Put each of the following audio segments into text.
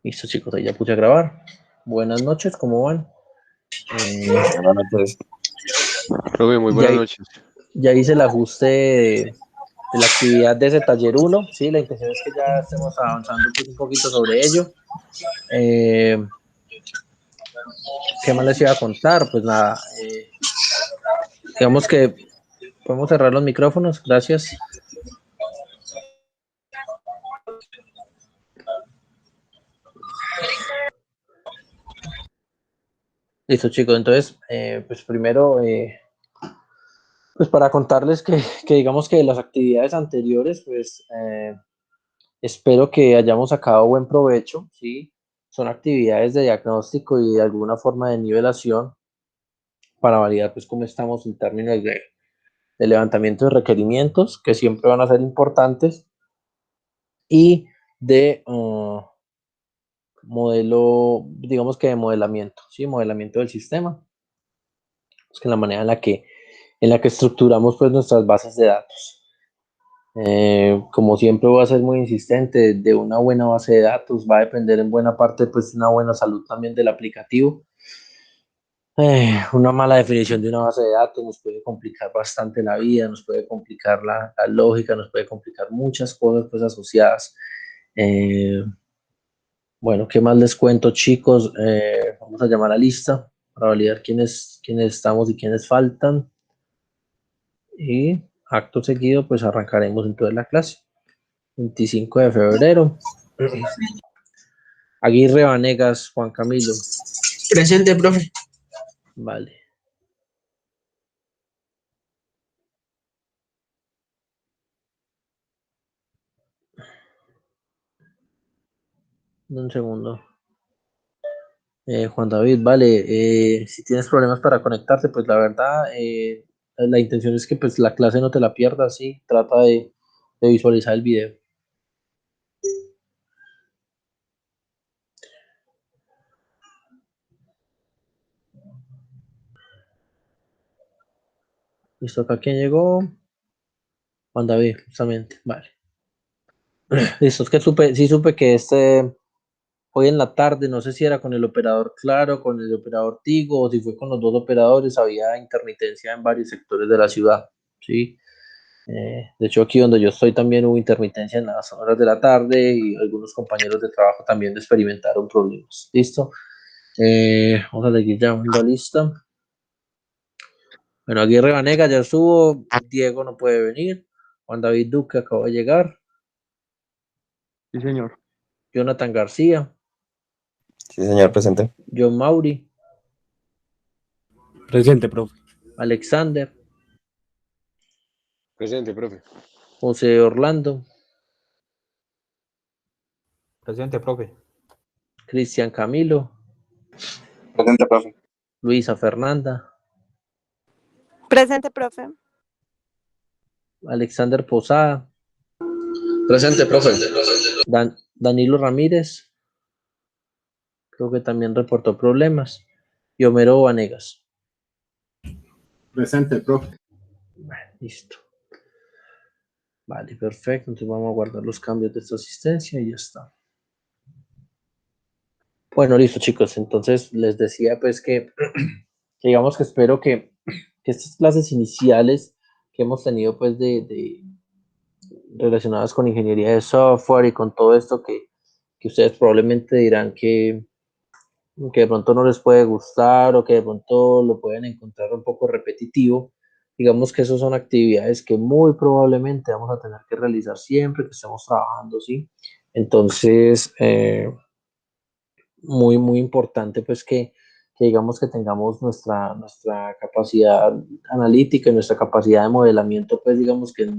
Listo, chicos, ahí ya puse a grabar. Buenas noches, ¿cómo van? Buenas noches. Profe, muy Ya, buenas noches. ya hice el ajuste de la actividad de ese taller 1, ¿sí? La intención es que ya estemos avanzando pues, un poquito sobre ello. ¿Qué más les iba a contar? Pues nada, digamos que podemos cerrar los micrófonos, gracias. Listo, chicos, entonces, pues primero, pues para contarles que digamos que de las actividades anteriores, pues espero que hayamos sacado buen provecho, ¿sí? Son actividades de diagnóstico y de alguna forma de nivelación para validar pues cómo estamos en términos de levantamiento de requerimientos, que siempre van a ser importantes, y de modelo, digamos que de modelamiento, ¿sí? Modelamiento del sistema, es que la manera en la que estructuramos pues nuestras bases de datos. Como siempre voy a ser muy insistente, de una buena base de datos va a depender en buena parte pues de una buena salud también del aplicativo. Una mala definición de una base de datos nos puede complicar bastante la vida, nos puede complicar la lógica, nos puede complicar muchas cosas pues asociadas. Eh, bueno, ¿qué más les cuento, chicos? Vamos a llamar a lista para validar quiénes estamos y quiénes faltan. Y acto seguido pues arrancaremos entonces la clase. 25 de febrero. Aguirre Vanegas, Juan Camilo. Presente, profe. Vale. Un segundo. Juan David, vale. Si tienes problemas para conectarte, pues la verdad, la intención es que pues la clase no te la pierdas, sí. Trata de visualizar el video. ¿Listo? ¿Acá quién llegó? Juan David, justamente. Vale. Listo, es que sí supe que hoy en la tarde, no sé si era con el operador Claro, con el operador Tigo, o si fue con los dos operadores, había intermitencia en varios sectores de la ciudad, ¿sí? De hecho, aquí donde yo estoy también hubo intermitencia en las horas de la tarde y algunos compañeros de trabajo también experimentaron problemas. ¿Listo? Vamos a seguir llamando a lista. Bueno, Aguirre Vanega ya estuvo, Diego no puede venir, Juan David Duque acaba de llegar, Sí, señor. Jonathan García, Sí, señor, presente. John Mauri, Presente, profe. Alexander, Presente, profe. José Orlando, Presente, profe. Cristian Camilo, Presente, profe. Luisa Fernanda, Presente, profe. Alexander Posada, Presente, profe. Danilo Ramírez, creo que también reportó problemas, y Homero Vanegas. Presente, profe. Bueno, listo. Vale, perfecto. Entonces vamos a guardar los cambios de esta asistencia y ya está. Bueno, listo, chicos. Entonces les decía pues que digamos que espero que estas clases iniciales que hemos tenido pues relacionadas con ingeniería de software y con todo esto que ustedes probablemente dirán que de pronto no les puede gustar o que de pronto lo pueden encontrar un poco repetitivo. Digamos que esas son actividades que muy probablemente vamos a tener que realizar siempre que estemos trabajando, ¿sí? Entonces, muy importante pues que digamos que tengamos nuestra capacidad analítica y nuestra capacidad de modelamiento pues digamos que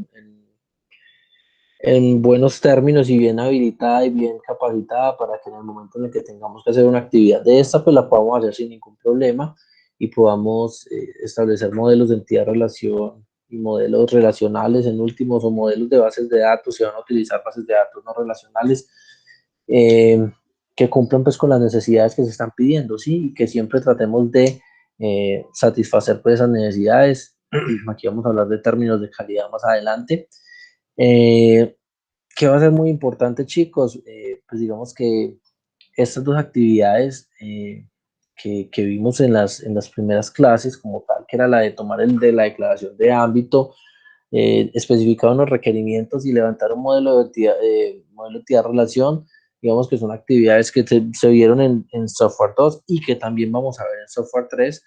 en buenos términos y bien habilitada y bien capacitada para que en el momento en el que tengamos que hacer una actividad de esta, pues la podamos hacer sin ningún problema y podamos establecer modelos de entidad-relación y modelos relacionales en últimos o modelos de bases de datos, si van a utilizar bases de datos no relacionales, que cumplan pues con las necesidades que se están pidiendo, ¿sí? Y que siempre tratemos de satisfacer pues esas necesidades. Aquí vamos a hablar de términos de calidad más adelante. Que va a ser muy importante, chicos, pues digamos que estas dos actividades que vimos en las primeras clases, como tal, que era la de tomar el de la declaración de ámbito, especificar unos requerimientos y levantar un modelo de entidad-relación, digamos que son actividades que se vieron en software 2 y que también vamos a ver en software 3.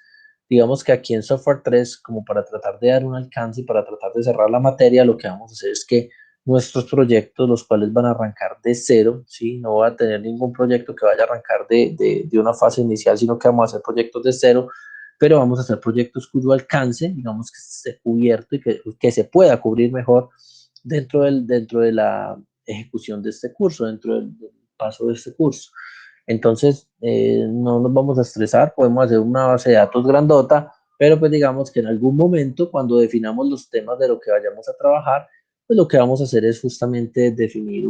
Digamos que aquí en software 3, como para tratar de dar un alcance y para tratar de cerrar la materia, lo que vamos a hacer es que nuestros proyectos, los cuales van a arrancar de cero, ¿sí? No va a tener ningún proyecto que vaya a arrancar de una fase inicial, sino que vamos a hacer proyectos de cero, pero vamos a hacer proyectos cuyo alcance, digamos que esté cubierto y que se pueda cubrir mejor dentro de la ejecución de este curso, dentro del paso de este curso. Entonces, no nos vamos a estresar, podemos hacer una base de datos grandota, pero pues digamos que en algún momento, cuando definamos los temas de lo que vayamos a trabajar, pues lo que vamos a hacer es justamente definir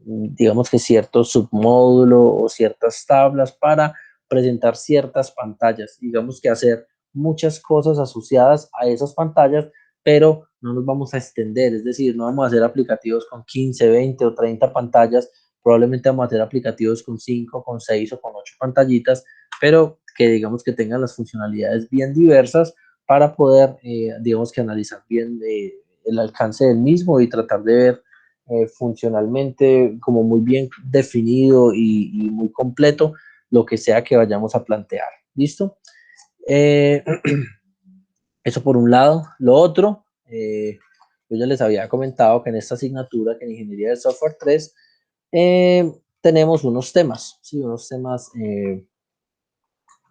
digamos que cierto submódulo o ciertas tablas para presentar ciertas pantallas, digamos que hacer muchas cosas asociadas a esas pantallas, pero no nos vamos a extender, es decir, no vamos a hacer aplicativos con 15, 20 o 30 pantallas, probablemente vamos a hacer aplicativos con 5, con 6 o con 8 pantallitas, pero que digamos que tengan las funcionalidades bien diversas para poder, digamos que analizar bien el alcance del mismo y tratar de ver funcionalmente como muy bien definido y muy completo lo que sea que vayamos a plantear. ¿Listo? Eso por un lado. Lo otro, yo ya les había comentado que en esta asignatura, que en Ingeniería de Software 3, tenemos unos temas, ¿sí? Unos temas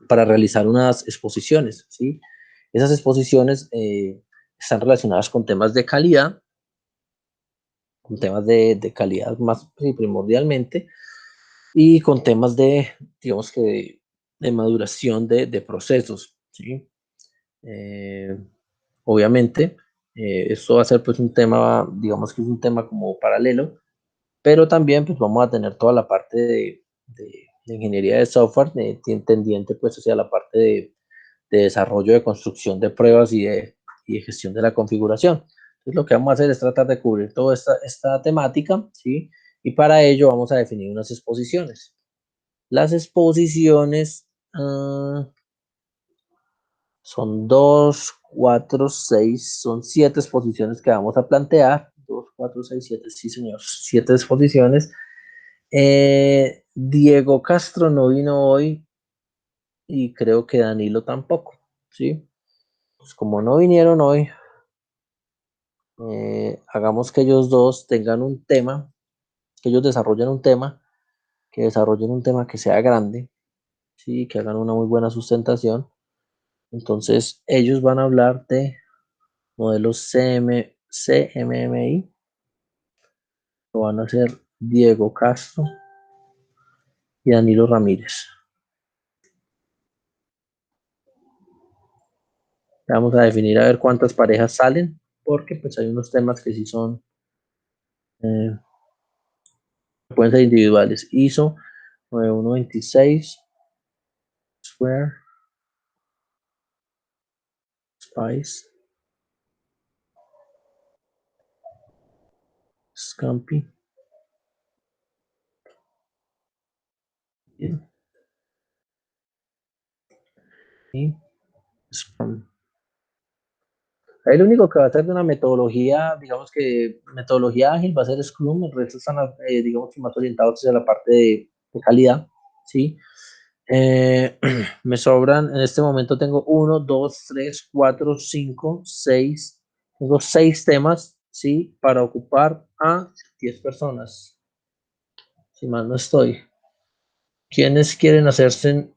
para realizar unas exposiciones, ¿sí? Esas exposiciones están relacionadas con temas de calidad, con temas de calidad más primordialmente, y con temas digamos que de maduración de procesos, ¿sí? Eh, obviamente, esto va a ser pues un tema, digamos que es un tema como paralelo, pero también pues vamos a tener toda la parte de ingeniería de software, tendiente pues hacia la parte de desarrollo, de construcción de pruebas y de gestión de la configuración. Entonces, lo que vamos a hacer es tratar de cubrir toda esta temática, ¿sí? Y para ello vamos a definir unas exposiciones. Las exposiciones son 2, 4, 6, son 7 exposiciones que vamos a plantear. 2, 4, 6, 7, sí señor, 7 exposiciones. Diego Castro no vino hoy y creo que Danilo tampoco, ¿sí? Pues como no vinieron hoy, hagamos que ellos dos tengan un tema, que ellos desarrollen un tema, que desarrollen un tema que sea grande, ¿sí? Que hagan una muy buena sustentación. Entonces, ellos van a hablar de modelos CMMI, lo van a hacer Diego Castro y Danilo Ramírez. Vamos a definir a ver cuántas parejas salen, porque pues hay unos temas que sí son, pueden ser individuales. ISO 9126, Square, Spice, Scampi, y Scrum. Ahí lo único que va a ser de una metodología, digamos que metodología ágil va a ser Scrum, el resto están, digamos que más orientados hacia la parte de calidad, ¿sí? Me sobran, en este momento tengo 1, 2, 3, 4, 5, 6, tengo 6 temas, ¿sí? Para ocupar a 10 personas, si mal no estoy. ¿Quiénes quieren hacerse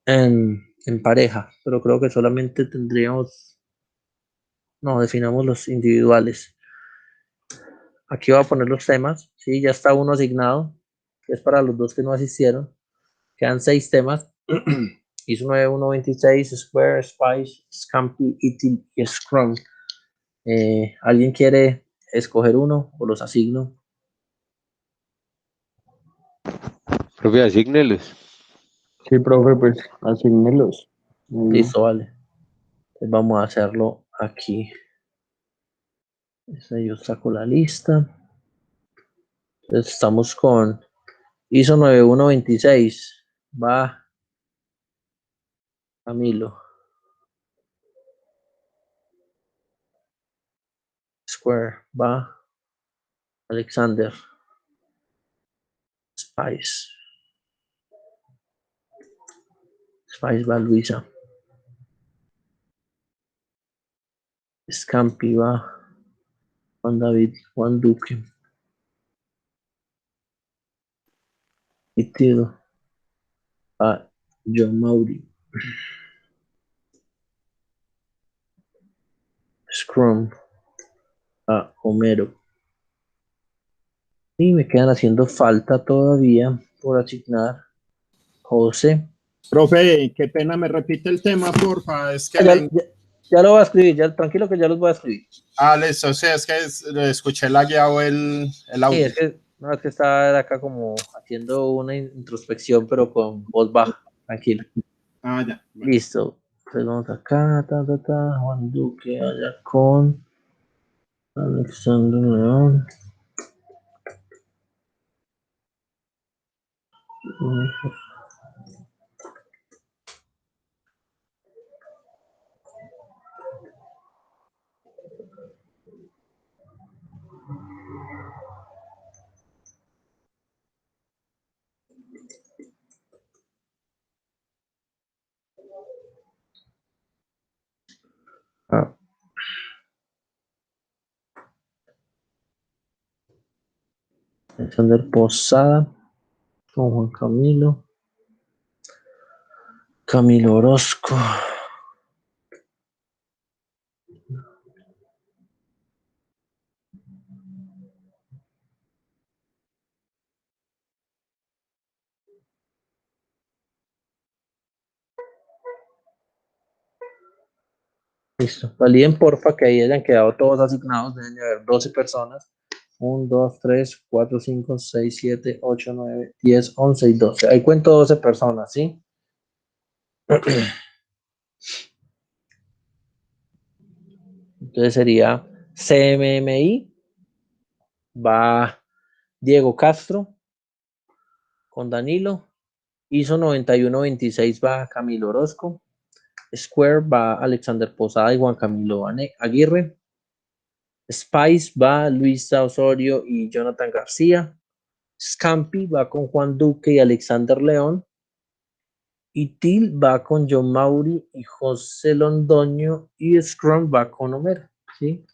en pareja? Pero creo que solamente tendríamos, no, definamos los individuales. Aquí voy a poner los temas, ¿sí? Ya está uno asignado, que es para los dos que no asistieron. Quedan 6 temas. ISO 9126, Square, Spice, Scampi, ITIL y Scrum. ¿Alguien quiere escoger uno o los asigno? Profe, asígnelos. Sí, profe, pues asígnelos. Listo, vale. Entonces vamos a hacerlo aquí. Entonces yo saco la lista. Entonces estamos con ISO 9126. Va Camilo. Square. Va Alexander. Spice. Spice va Luisa. Scampi va Juan David, Juan Duque. Itido va John Mauri. Scrum a Homero. Y me quedan haciendo falta todavía por asignar José. Profe, qué pena, me repite el tema, porfa. Es que Ya lo voy a escribir, ya, tranquilo que ya los voy a escribir. listo, o sea, es que escuché lagueado el audio. Sí, es que estaba acá como haciendo una introspección, pero con voz baja, tranquilo. Ya. Bueno. Listo. Entonces vamos acá, Juan Duque, allá con Alexander León. Alexander Posada con Juan Camilo. Camilo Orozco. Listo. Validen porfa que ahí hayan quedado todos asignados. Deben de haber 12 personas. 1, 2, 3, 4, 5, 6, 7, 8, 9, 10, 11 y 12. Ahí cuento 12 personas, ¿sí? Entonces sería CMMI. Va Diego Castro con Danilo. ISO 9126 va Camilo Orozco. Square va Alexander Posada y Juan Camilo Aguirre. Spice va Luisa Osorio y Jonathan García. Scampi va con Juan Duque y Alexander León. Y Til va con John Mauri y José Londoño. Y Scrum va con Homero, ¿sí?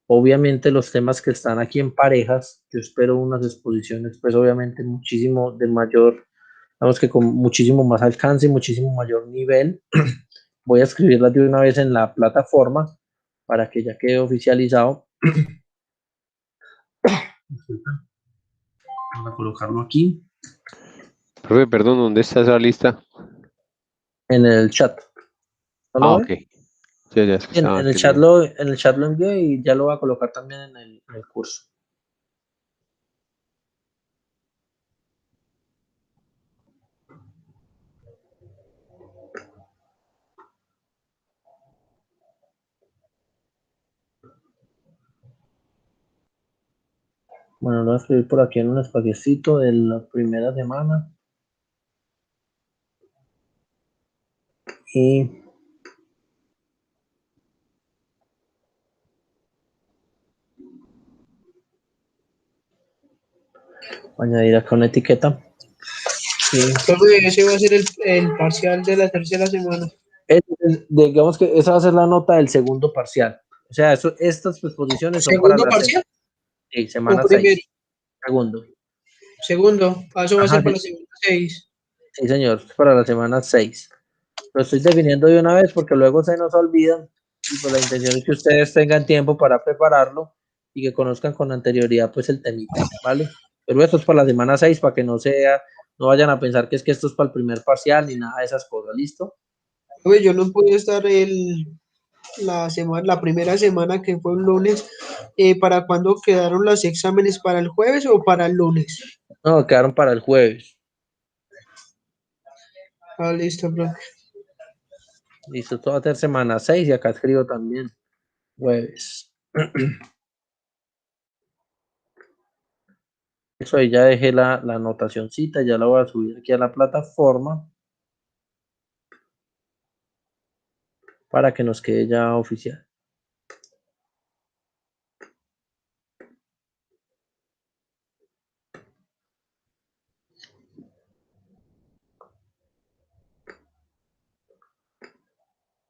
Obviamente los temas que están aquí en parejas, yo espero unas exposiciones, pues obviamente muchísimo de mayor, vamos que con muchísimo más alcance y muchísimo mayor nivel. Voy a escribirlas de una vez en la plataforma para que ya quede oficializado. Vamos a colocarlo aquí. Profe, perdón, ¿dónde está esa lista? En el chat. ¿No Ok. Ya, es que estaba en el que chat no. en el chat lo envié y ya lo voy a colocar también en el curso. Bueno, lo voy a escribir por aquí en un espaciocito de la primera semana. Y añadir acá una etiqueta. Profe, ese va a ser el parcial de la tercera semana. Digamos que esa va a ser la nota del segundo parcial. O sea, estas posiciones son para ¿Segundo la parcial? semana ¿O primero? 6. Segundo. Segundo. Eso va a ser Ajá, para la sí, semana 6. sí, señor, para la semana 6. Lo estoy definiendo de una vez porque luego se nos olvidan. Y pues la intención es que ustedes tengan tiempo para prepararlo y que conozcan con anterioridad pues el temita, ¿vale? Pero esto es para la semana 6 para que no vayan a pensar que es que esto es para el primer parcial ni nada de esas cosas, ¿listo? Profe, yo no pude estar la primera semana que fue un lunes. ¿Para cuándo quedaron los exámenes? ¿Para el jueves o para el lunes? No, quedaron para el jueves. Listo, profe. Listo, esto va a ser semana 6 y acá escribo también jueves. Eso ahí ya dejé la anotacioncita, ya la voy a subir aquí a la plataforma para que nos quede ya oficial.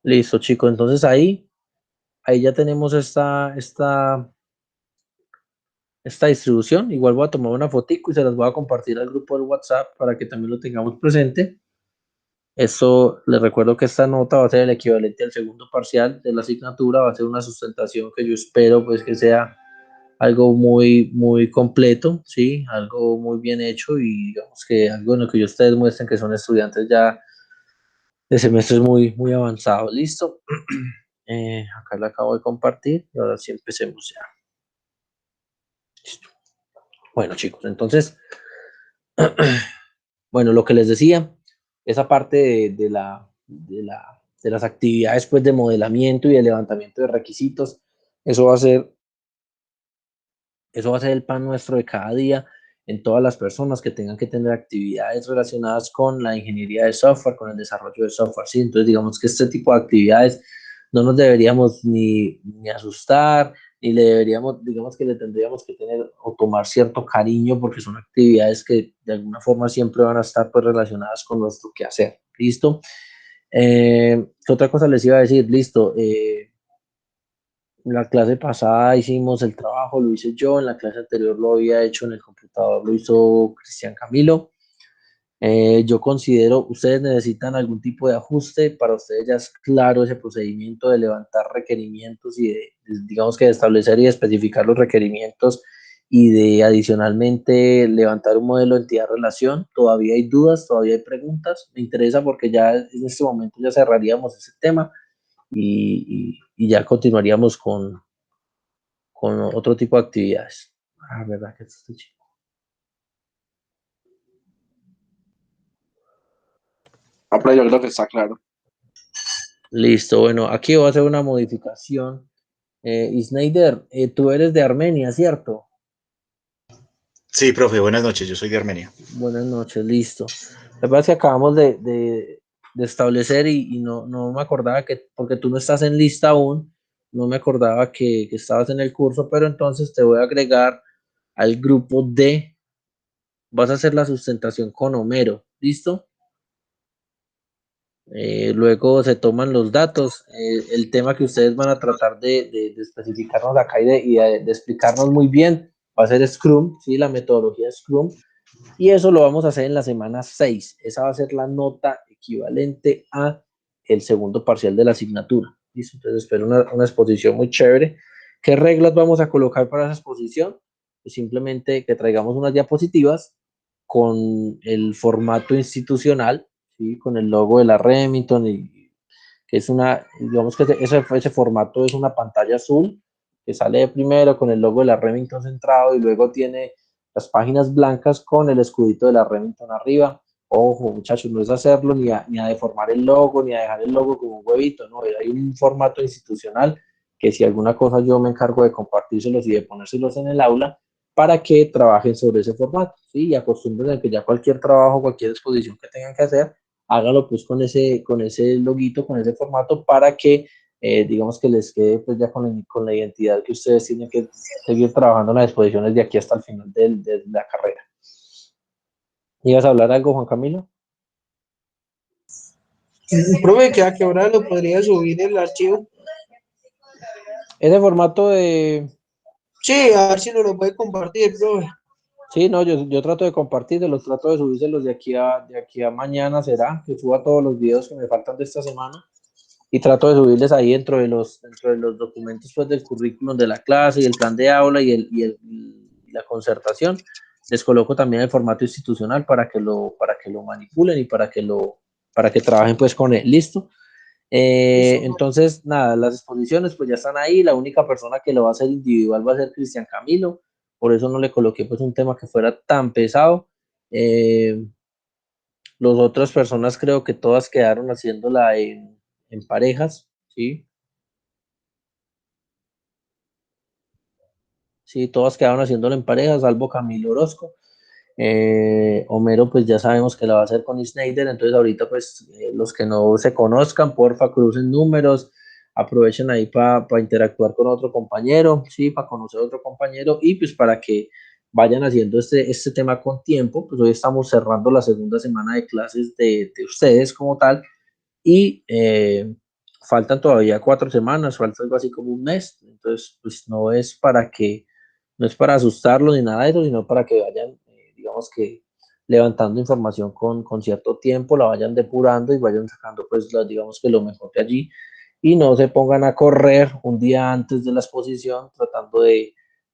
Listo, chicos. Entonces ahí ya tenemos esta distribución. Igual voy a tomar una fotico y se las voy a compartir al grupo del WhatsApp para que también lo tengamos presente. Eso, les recuerdo que esta nota va a ser el equivalente al segundo parcial de la asignatura, va a ser una sustentación que yo espero pues que sea algo muy, muy completo, ¿sí? Algo muy bien hecho y digamos que algo en lo que ustedes muestren que son estudiantes ya de semestres muy, muy avanzados. ¿Listo? Acá la acabo de compartir y ahora sí empecemos ya. Listo. Bueno, chicos, entonces, bueno, lo que les decía, esa parte de las actividades pues, de modelamiento y de levantamiento de requisitos, eso va a ser el pan nuestro de cada día en todas las personas que tengan que tener actividades relacionadas con la ingeniería de software, con el desarrollo de software, ¿sí? Entonces, digamos que este tipo de actividades no nos deberíamos ni asustar, ni le deberíamos, digamos que le tendríamos que tener o tomar cierto cariño porque son actividades que de alguna forma siempre van a estar pues relacionadas con nuestro quehacer, ¿listo? ¿Qué otra cosa les iba a decir? Listo, la clase pasada hicimos el trabajo, lo hice yo, en la clase anterior lo había hecho en el computador, lo hizo Cristian Camilo. Yo considero, ustedes necesitan algún tipo de ajuste, para ustedes ya es claro ese procedimiento de levantar requerimientos y digamos que de establecer y especificar los requerimientos y de adicionalmente levantar un modelo de entidad-relación. Todavía hay dudas, todavía hay preguntas. Me interesa porque ya en este momento ya cerraríamos ese tema y ya continuaríamos con otro tipo de actividades. Ah, verdad que esto está chido. Pero yo creo que está claro. Listo, bueno, aquí voy a hacer una modificación. Snyder, tú eres de Armenia, ¿cierto? Sí, profe, buenas noches, yo soy de Armenia. Buenas noches, listo. La verdad es que acabamos de establecer y no me acordaba que, porque tú no estás en lista aún, no me acordaba que estabas en el curso, pero entonces te voy a agregar al grupo D. Vas a hacer la sustentación con Homero, ¿listo? Luego se toman los datos, el tema que ustedes van a tratar de especificarnos acá y de explicarnos muy bien va a ser Scrum, ¿sí? La metodología Scrum, y eso lo vamos a hacer en la semana 6. Esa va a ser la nota equivalente a el segundo parcial de la asignatura. ¿Listo? Entonces espero una exposición muy chévere. ¿Qué reglas vamos a colocar para esa exposición? Pues simplemente que traigamos unas diapositivas con el formato institucional, ¿sí? Con el logo de la Remington, y que es digamos que ese formato es una pantalla azul que sale de primero con el logo de la Remington centrado y luego tiene las páginas blancas con el escudito de la Remington arriba. Ojo, muchachos, no es hacerlo ni a deformar el logo, ni a dejar el logo como un huevito, no, hay un formato institucional que si alguna cosa yo me encargo de compartírselos y de ponérselos en el aula para que trabajen sobre ese formato, ¿sí? Y acostumbren a que ya cualquier trabajo, cualquier exposición que tengan que hacer, hágalo pues con ese loguito, con ese formato, para que digamos que les quede pues ya con la identidad que ustedes tienen que seguir trabajando en las exposiciones de aquí hasta el final de la carrera. ¿Ibas a hablar algo, Juan Camilo? Profe, ¿que a qué hora lo podría subir el archivo? Ese formato de... Sí, a ver si nos lo puede compartir, profe. Sí, no, yo trato de compartirlos, trato de subírselos de aquí a mañana, será que suba todos los videos que me faltan de esta semana y trato de subirles ahí dentro de los documentos pues, del currículum de la clase y el plan de aula y la concertación. Les coloco también el formato institucional para que lo manipulen y para que trabajen pues con él. ¿Listo? Entonces, nada, las exposiciones pues ya están ahí. La única persona que lo va a hacer individual va a ser Cristian Camilo. Por eso no le coloqué pues un tema que fuera tan pesado. Las otras personas creo que todas quedaron haciéndola en parejas, ¿sí? Sí, todas quedaron haciéndola en parejas, salvo Camilo Orozco. Homero pues ya sabemos que la va a hacer con Snyder, entonces ahorita pues los que no se conozcan, porfa, crucen números, aprovechen ahí para interactuar con otro compañero, sí, para conocer otro compañero y pues para que vayan haciendo este tema con tiempo, pues hoy estamos cerrando la segunda semana de clases de ustedes como tal y faltan todavía 4 semanas, falta algo así como un mes, entonces pues no es para asustarlos ni nada de eso, sino para que vayan, digamos que levantando información con cierto tiempo, la vayan depurando y vayan sacando pues digamos que lo mejor de allí y no se pongan a correr un día antes de la exposición tratando de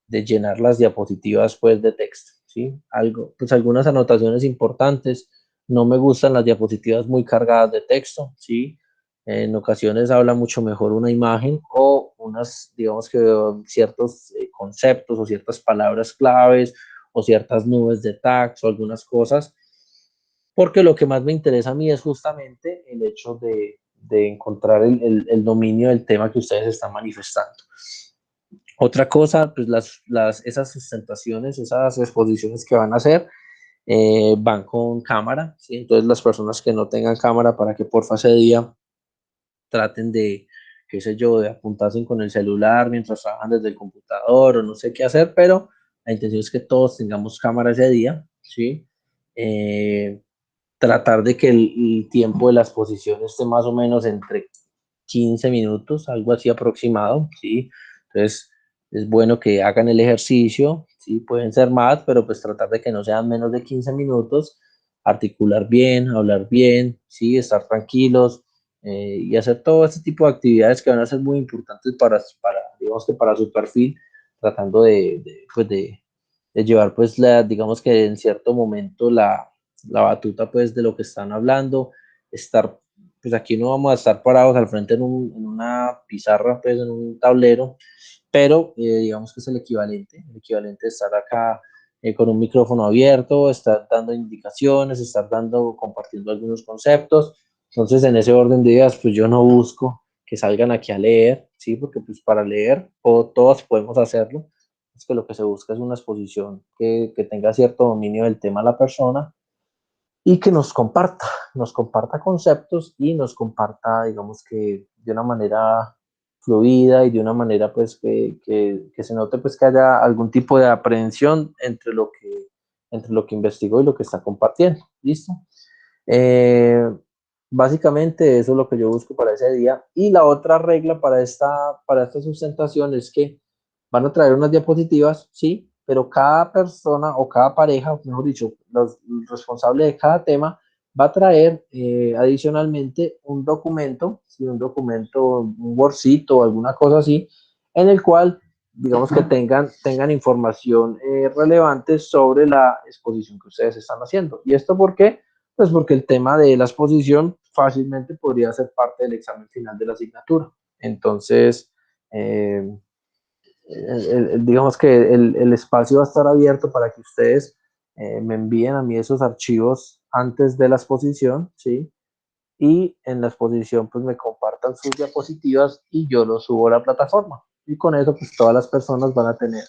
llenar las diapositivas pues de texto, ¿sí? Algo, pues algunas anotaciones importantes, no me gustan las diapositivas muy cargadas de texto, ¿sí? En ocasiones habla mucho mejor una imagen o unas, digamos que ciertos conceptos o ciertas palabras claves o ciertas nubes de tags o algunas cosas, porque lo que más me interesa a mí es justamente el hecho de encontrar el dominio del tema que ustedes están manifestando. Otra cosa, pues esas sustentaciones, esas exposiciones que van a hacer, van con cámara, ¿sí? Entonces las personas que no tengan cámara para que porfa ese día traten de, qué sé yo, de apuntarse con el celular mientras trabajan desde el computador o no sé qué hacer, pero la intención es que todos tengamos cámara ese día, ¿sí? Eh, Tratar de que el tiempo de la exposición esté más o menos entre 15 minutos, algo así aproximado, ¿sí? Entonces, es bueno que hagan el ejercicio, ¿sí? Pueden ser más, pero pues tratar de que no sean menos de 15 minutos, articular bien, hablar bien, ¿sí? Estar tranquilos y hacer todo este tipo de actividades que van a ser muy importantes digamos que para su perfil, tratando pues de llevar pues digamos que en cierto momento la batuta pues de lo que están hablando, estar pues aquí no vamos a estar parados al frente en una pizarra, pues en un tablero, pero digamos que es el equivalente de estar acá con un micrófono abierto, estar dando indicaciones, estar compartiendo algunos conceptos. Entonces, en ese orden de ideas, pues yo no busco que salgan aquí a leer, ¿sí? Porque pues para leer todos podemos hacerlo. Es que lo que se busca es una exposición que tenga cierto dominio del tema la persona y que nos comparta conceptos y nos comparta, digamos que de una manera fluida y de una manera pues que se note pues que haya algún tipo de aprehensión entre lo que investigó y lo que está compartiendo. ¿Listo? Eh, Básicamente eso es lo que yo busco para ese día. Y la otra regla para esta sustentación es que van a traer unas diapositivas, sí, pero cada persona o cada pareja, mejor dicho, el responsable de cada tema va a traer adicionalmente un documento, ¿sí? Un documento, un worksheet o alguna cosa así, en el cual, digamos que tengan información relevante sobre la exposición que ustedes están haciendo. ¿Y esto por qué? Pues porque el tema de la exposición fácilmente podría ser parte del examen final de la asignatura. Entonces, digamos que el espacio va a estar abierto para que ustedes me envíen a mí esos archivos antes de la exposición, ¿sí? Y en la exposición pues me compartan sus diapositivas y yo lo subo a la plataforma. Y con eso pues todas las personas van a tener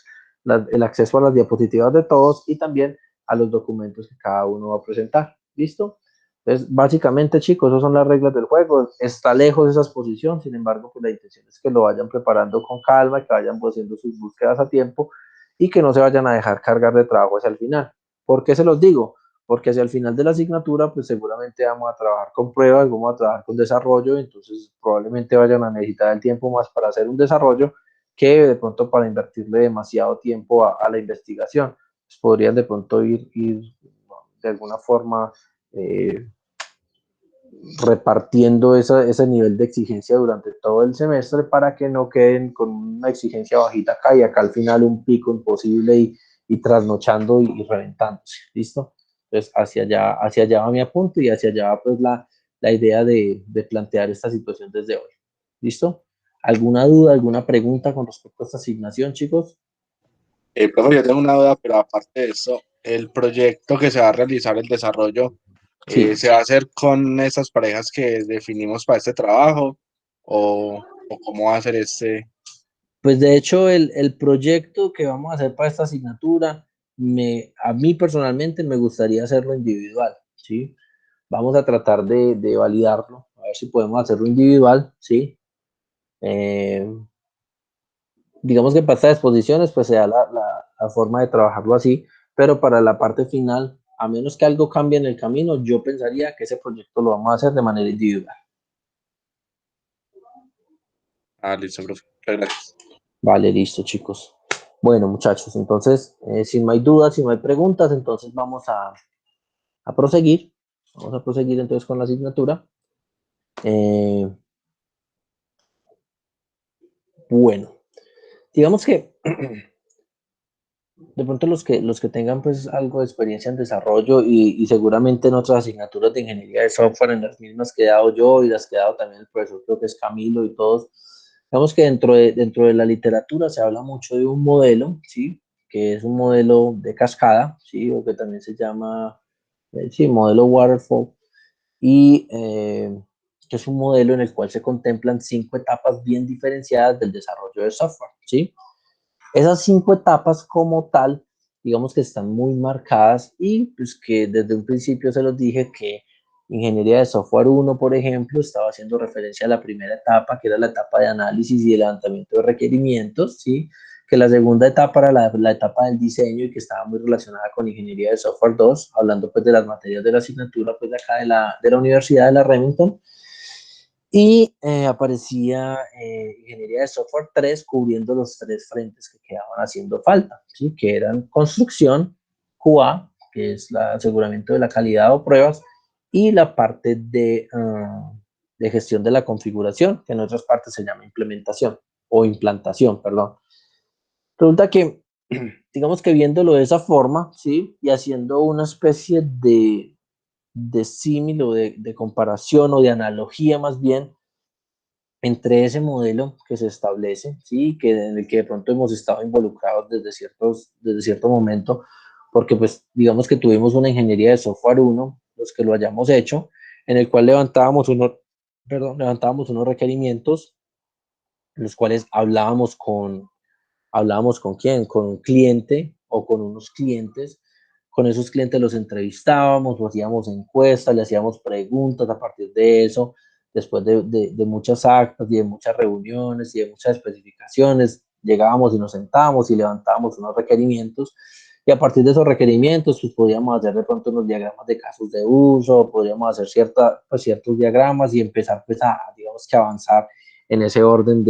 el acceso a las diapositivas de todos y también a los documentos que cada uno va a presentar. ¿Listo? Entonces, básicamente, chicos, esas son las reglas del juego. Está lejos esa exposición, sin embargo, pues la intención es que lo vayan preparando con calma, que vayan haciendo sus búsquedas a tiempo y que no se vayan a dejar cargar de trabajo hacia el final. ¿Por qué se los digo? Porque hacia el final de la asignatura, pues seguramente vamos a trabajar con pruebas, vamos a trabajar con desarrollo, entonces probablemente vayan a necesitar el tiempo más para hacer un desarrollo que de pronto para invertirle demasiado tiempo a la investigación. Pues podrían de pronto ir de alguna forma eh, repartiendo ese nivel de exigencia durante todo el semestre para que no queden con una exigencia bajita acá y acá al final un pico imposible y trasnochando y reventándose. ¿Listo? Entonces, hacia allá va mi apunte y hacia allá va pues la idea de plantear esta situación desde hoy. ¿Listo? ¿Alguna duda, alguna pregunta con respecto a esta asignación, chicos? Profe, yo tengo una duda, pero aparte de eso, el proyecto que se va a realizar, el desarrollo, Sí. ¿se va a hacer con esas parejas que definimos para este trabajo? ¿O cómo va a ser este? Pues de hecho el proyecto que vamos a hacer para esta asignatura a mí personalmente me gustaría hacerlo individual, ¿sí? Vamos a tratar de validarlo, a ver si podemos hacerlo individual, ¿sí? Digamos que para estas exposiciones, pues se da la forma de trabajarlo así, pero para la parte final, a menos que algo cambie en el camino, yo pensaría que ese proyecto lo vamos a hacer de manera individual. Listo, profe. Muchas gracias. Vale, listo, chicos. Bueno, muchachos, entonces, si no hay dudas, si no hay preguntas, entonces vamos a proseguir. Vamos a proseguir entonces con la asignatura. Bueno, digamos que de pronto los que tengan pues algo de experiencia en desarrollo y seguramente en otras asignaturas de ingeniería de software, en las mismas que he dado yo y las que he dado también el profesor, creo que es Camilo y todos, digamos que dentro de la literatura se habla mucho de un modelo, ¿sí? Que es un modelo de cascada, ¿sí? O que también se llama, sí, modelo waterfall, y que es un modelo en el cual se contemplan 5 etapas bien diferenciadas del desarrollo de software, ¿sí? Esas 5 etapas como tal, digamos que están muy marcadas y pues que desde un principio se los dije que ingeniería de software 1, por ejemplo, estaba haciendo referencia a la primera etapa, que era la etapa de análisis y de levantamiento de requerimientos, ¿sí? Que la segunda etapa era la etapa del diseño y que estaba muy relacionada con ingeniería de software 2, hablando pues de las materias de la asignatura pues de acá de la Universidad de la Remington. Y aparecía ingeniería de software 3 cubriendo los 3 frentes que quedaban haciendo falta, ¿sí? Que eran construcción, QA, que es el aseguramiento de la calidad o pruebas, y la parte de gestión de la configuración, que en otras partes se llama implementación o implantación, perdón. Resulta que, digamos que viéndolo de esa forma, ¿sí? Y haciendo una especie de símil o de comparación o de analogía más bien, entre ese modelo que se establece, ¿sí? Que en el que de pronto hemos estado involucrados desde cierto momento, porque pues digamos que tuvimos una ingeniería de software 1, los que lo hayamos hecho, en el cual levantábamos unos requerimientos, en los cuales hablábamos con quién, con un cliente o con unos clientes. Con esos clientes los entrevistábamos, hacíamos encuestas, le hacíamos preguntas a partir de eso, después de muchas actas y de muchas reuniones y de muchas especificaciones, llegábamos y nos sentábamos y levantábamos unos requerimientos y a partir de esos requerimientos pues podíamos hacer de pronto unos diagramas de casos de uso, podríamos hacer ciertos diagramas y empezar pues digamos que avanzar en ese orden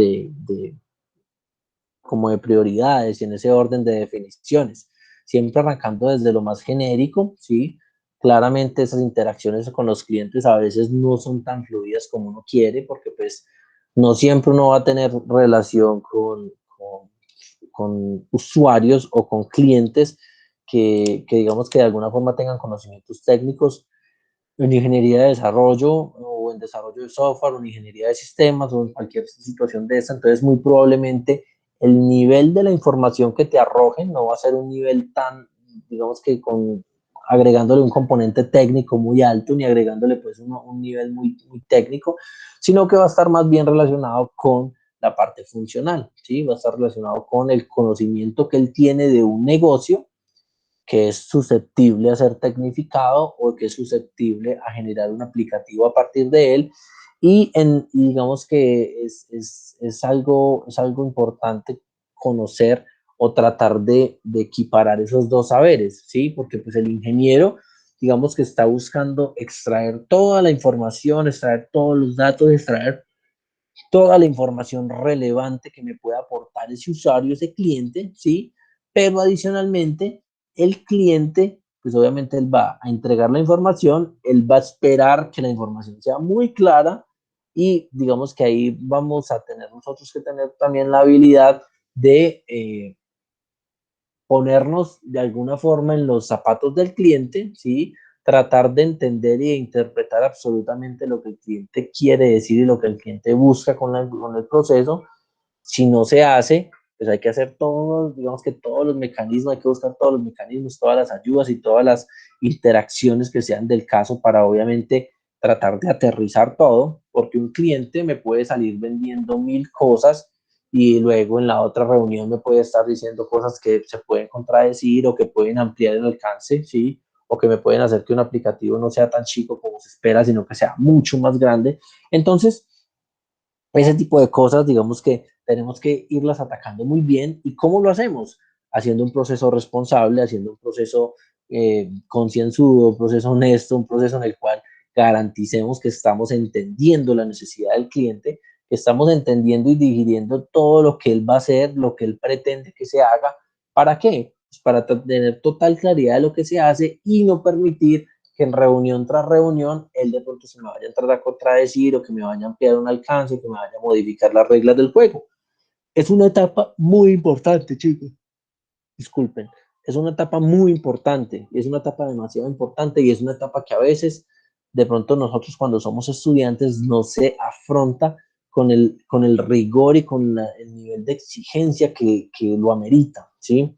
como de prioridades y en ese orden de definiciones, siempre arrancando desde lo más genérico, ¿sí? Claramente esas interacciones con los clientes a veces no son tan fluidas como uno quiere, porque pues no siempre uno va a tener relación con usuarios o con clientes que digamos que de alguna forma tengan conocimientos técnicos en ingeniería de desarrollo o en desarrollo de software o en ingeniería de sistemas o en cualquier situación de esa. Entonces, muy probablemente el nivel de la información que te arrojen no va a ser un nivel tan, digamos que agregándole un componente técnico muy alto ni agregándole pues un nivel muy técnico, sino que va a estar más bien relacionado con la parte funcional, ¿sí? Va a estar relacionado con el conocimiento que él tiene de un negocio que es susceptible a ser tecnificado o que es susceptible a generar un aplicativo a partir de él. Y digamos que es algo importante conocer o tratar de equiparar esos dos saberes, ¿sí? Porque pues el ingeniero, digamos que está buscando extraer toda la información, extraer todos los datos, extraer toda la información relevante que me pueda aportar ese usuario, ese cliente, ¿sí? Pero adicionalmente, el cliente, pues obviamente él va a entregar la información, él va a esperar que la información sea muy clara y digamos que ahí vamos a tener nosotros que tener también la habilidad de ponernos de alguna forma en los zapatos del cliente, ¿sí? Tratar de entender y de interpretar absolutamente lo que el cliente quiere decir y lo que el cliente busca con el proceso. Si no se hace, pues hay que hacer todos, digamos que todos los mecanismos, hay que buscar todos los mecanismos, todas las ayudas y todas las interacciones que sean del caso para obviamente tratar de aterrizar todo, porque un cliente me puede salir vendiendo 1000 cosas y luego en la otra reunión me puede estar diciendo cosas que se pueden contradecir o que pueden ampliar el alcance, ¿sí? O que me pueden hacer que un aplicativo no sea tan chico como se espera, sino que sea mucho más grande. Entonces, ese tipo de cosas, digamos que tenemos que irlas atacando muy bien. ¿Y cómo lo hacemos? Haciendo un proceso responsable, haciendo un proceso concienzudo, un proceso honesto, un proceso en el cual garanticemos que estamos entendiendo la necesidad del cliente, que estamos entendiendo y digiriendo todo lo que él va a hacer, lo que él pretende que se haga. ¿Para qué? Pues para tener total claridad de lo que se hace y no permitir que en reunión tras reunión él de pronto se me vaya a entrar a contradecir o que me vaya a ampliar un alcance, que me vaya a modificar las reglas del juego. Es una etapa muy importante, chicos. Disculpen. Es una etapa muy importante, es una etapa demasiado importante y es una etapa que a veces, de pronto nosotros cuando somos estudiantes, no se afronta con el rigor y con el nivel de exigencia que lo amerita, ¿sí?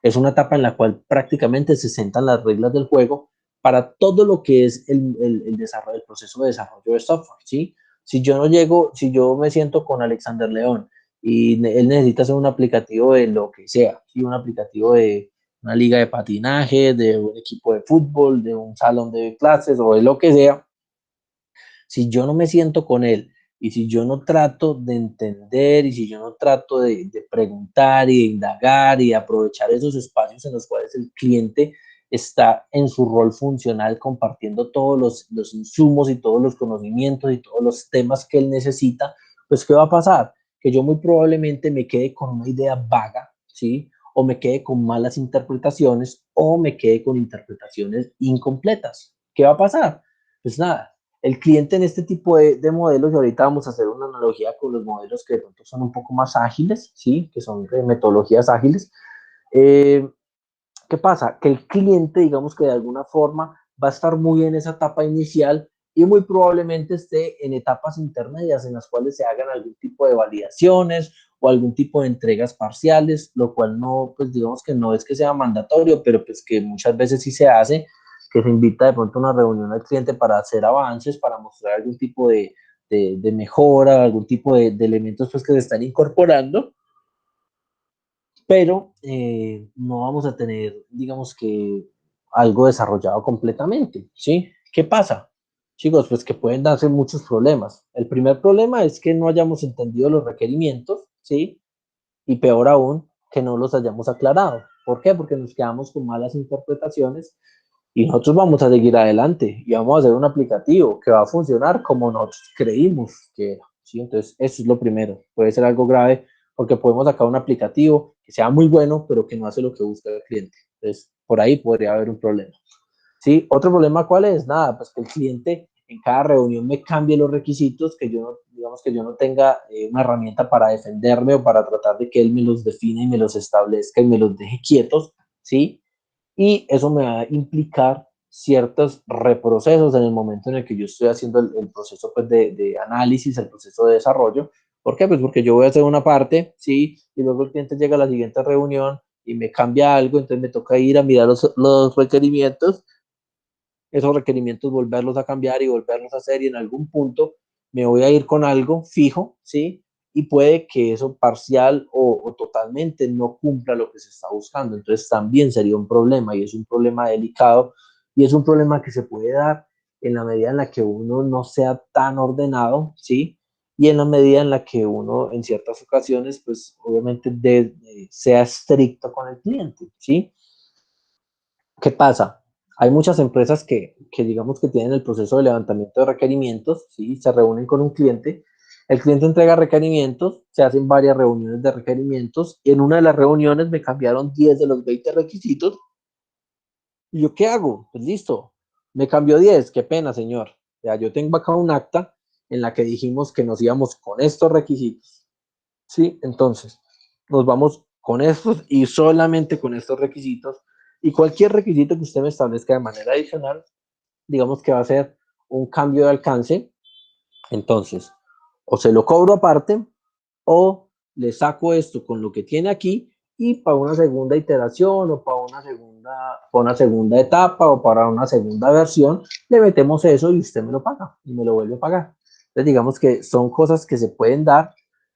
Es una etapa en la cual prácticamente se sentan las reglas del juego para todo lo que es el desarrollo, el proceso de desarrollo de software, ¿sí? Si yo no llego, si yo me siento con Alexander León y él necesita hacer un aplicativo de lo que sea, ¿sí? Un aplicativo de una liga de patinaje, de un equipo de fútbol, de un salón de clases o de lo que sea, si yo no me siento con él y si yo no trato de entender y si yo no trato de preguntar y de indagar y de aprovechar esos espacios en los cuales el cliente está en su rol funcional compartiendo todos los insumos y todos los conocimientos y todos los temas que él necesita, pues ¿qué va a pasar? Que yo muy probablemente me quede con una idea vaga, ¿sí? O me quede con malas interpretaciones o me quede con interpretaciones incompletas. ¿Qué va a pasar? Pues nada, el cliente en este tipo de modelos, y ahorita vamos a hacer una analogía con los modelos que de pronto son un poco más ágiles, ¿sí? Que son de metodologías ágiles. Eh, ¿Qué pasa? Que el cliente, digamos que de alguna forma, va a estar muy en esa etapa inicial y muy probablemente esté en etapas intermedias en las cuales se hagan algún tipo de validaciones o algún tipo de entregas parciales, lo cual no, pues digamos que no es que sea mandatorio, pero pues que muchas veces sí se hace, que se invita de pronto a una reunión al cliente para hacer avances, para mostrar algún tipo de mejora, algún tipo de elementos pues que se están incorporando, pero no vamos a tener, digamos que, algo desarrollado completamente, ¿sí? ¿Qué pasa? Chicos, pues que pueden darse muchos problemas. El primer problema es que no hayamos entendido los requerimientos, ¿sí? Y peor aún, que no los hayamos aclarado. ¿Por qué? Porque nos quedamos con malas interpretaciones y nosotros vamos a seguir adelante y vamos a hacer un aplicativo que va a funcionar como nosotros creímos que era, ¿sí? Entonces, eso es lo primero. Puede ser algo grave porque podemos sacar un aplicativo que sea muy bueno, pero que no hace lo que busca el cliente. Entonces, por ahí podría haber un problema. ¿Sí? Otro problema, ¿cuál es? Nada, pues que el cliente en cada reunión me cambie los requisitos, que yo, digamos que yo no tenga una herramienta para defenderme o para tratar de que él me los define y me los establezca y me los deje quietos, ¿sí? Y eso me va a implicar ciertos reprocesos en el momento en el que yo estoy haciendo el proceso pues, de análisis, el proceso de desarrollo. ¿Por qué? Pues porque yo voy a hacer una parte, ¿sí? Y luego el cliente llega a la siguiente reunión y me cambia algo, entonces me toca ir a mirar los requerimientos, esos requerimientos volverlos a cambiar y volverlos a hacer y en algún punto me voy a ir con algo fijo, ¿sí? Y puede que eso parcial o totalmente no cumpla lo que se está buscando. Entonces también sería un problema y es un problema delicado y es un problema que se puede dar en la medida en la que uno no sea tan ordenado, ¿sí? Y en la medida en la que uno en ciertas ocasiones, pues obviamente sea estricto con el cliente, ¿sí? ¿Qué pasa? Hay muchas empresas que digamos que tienen el proceso de levantamiento de requerimientos, ¿sí? Se reúnen con un cliente, el cliente entrega requerimientos, se hacen varias reuniones de requerimientos, y en una de las reuniones me cambiaron 10 de los 20 requisitos, ¿y yo qué hago? Pues listo, me cambió 10, qué pena, señor. Ya, yo tengo acá un acta en la que dijimos que nos íbamos con estos requisitos, ¿sí? Entonces, nos vamos con estos y solamente con estos requisitos. Y cualquier requisito que usted me establezca de manera adicional, digamos que va a ser un cambio de alcance. Entonces, o se lo cobro aparte o le saco esto con lo que tiene aquí y para una segunda iteración o para una segunda etapa o para una segunda versión, le metemos eso y usted me lo paga y me lo vuelve a pagar. Entonces, digamos que son cosas que se pueden dar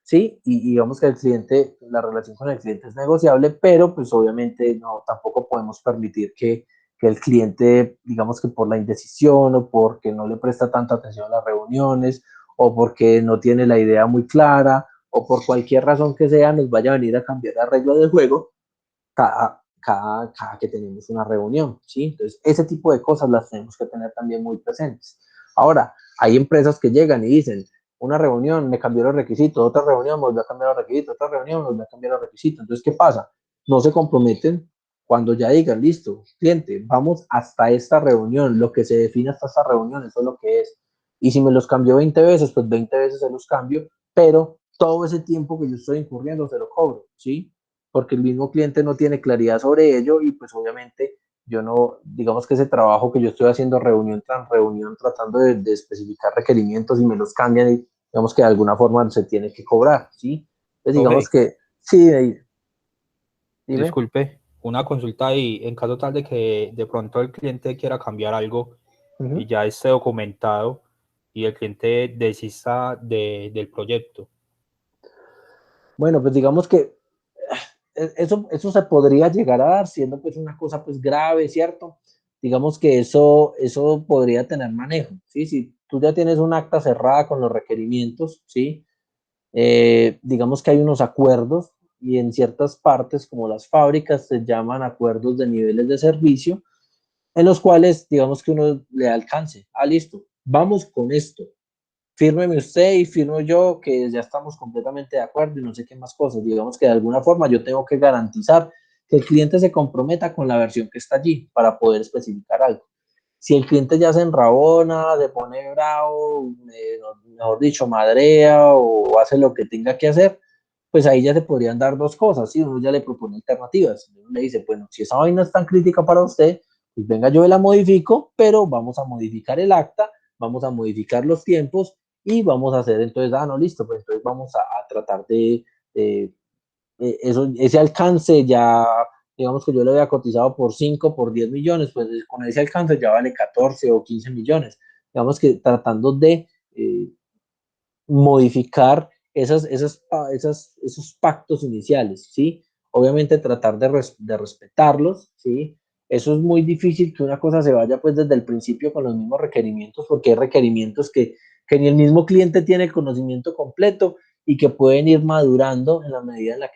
¿sí? Y digamos que el cliente, la relación con el cliente es negociable, pero pues obviamente no, tampoco podemos permitir que el cliente, digamos que por la indecisión o porque no le presta tanta atención a las reuniones o porque no tiene la idea muy clara o por cualquier razón que sea, nos vaya a venir a cambiar la regla del juego cada que tenemos una reunión, ¿sí? Entonces, ese tipo de cosas las tenemos que tener también muy presentes. Ahora, hay empresas que llegan y dicen, una reunión me cambió los requisitos, otra reunión me volvió a cambiar los requisitos, otra reunión me volvió a cambiar los requisitos. Entonces, ¿qué pasa? No se comprometen cuando ya digan, listo, cliente, vamos hasta esta reunión, lo que se define hasta esta reunión, eso es lo que es. Y si me los cambió 20 veces, pues 20 veces se los cambio, pero todo ese tiempo que yo estoy incurriendo se lo cobro, ¿sí? Porque el mismo cliente no tiene claridad sobre ello y pues obviamente yo no, digamos que ese trabajo que yo estoy haciendo reunión tras reunión tratando de especificar requerimientos y me los cambian y digamos que de alguna forma se tiene que cobrar, ¿sí? Entonces digamos Profe, que, sí, dime. disculpe, una consulta ahí, en caso tal de que de pronto el cliente quiera cambiar algo y ya esté documentado y el cliente desista del proyecto. Bueno, pues digamos que eso se podría llegar a dar siendo pues una cosa pues grave, ¿cierto? Digamos que eso podría tener manejo, ¿sí? Si tú ya tienes un acta cerrada con los requerimientos, ¿sí? Digamos que hay unos acuerdos y en ciertas partes, como las fábricas, se llaman acuerdos de niveles de servicio, en los cuales, digamos que uno le alcance. Ah, listo, vamos con esto. Fírmeme usted y firmo yo que ya estamos completamente de acuerdo y no sé qué más cosas. Digamos que de alguna forma yo tengo que garantizar que el cliente se comprometa con la versión que está allí para poder especificar algo. Si el cliente ya se enrabona, se pone bravo, mejor dicho, madrea o hace lo que tenga que hacer, pues ahí ya se podrían dar dos cosas, ¿sí? Uno ya le propone alternativas. Uno le dice, bueno, si esa vaina es tan crítica para usted, pues venga, yo la modifico, pero vamos a modificar el acta, vamos a modificar los tiempos y vamos a hacer entonces, no, listo, pues entonces vamos a tratar de ese alcance ya, digamos que yo lo había cotizado por 5 por 10 millones, pues con ese alcance ya vale 14 o 15 millones. Digamos que tratando de modificar esos pactos iniciales, ¿sí? Obviamente tratar de respetarlos, ¿sí? Eso es muy difícil que una cosa se vaya pues desde el principio con los mismos requerimientos, porque hay requerimientos que ni el mismo cliente tiene el conocimiento completo y que pueden ir madurando en la medida en la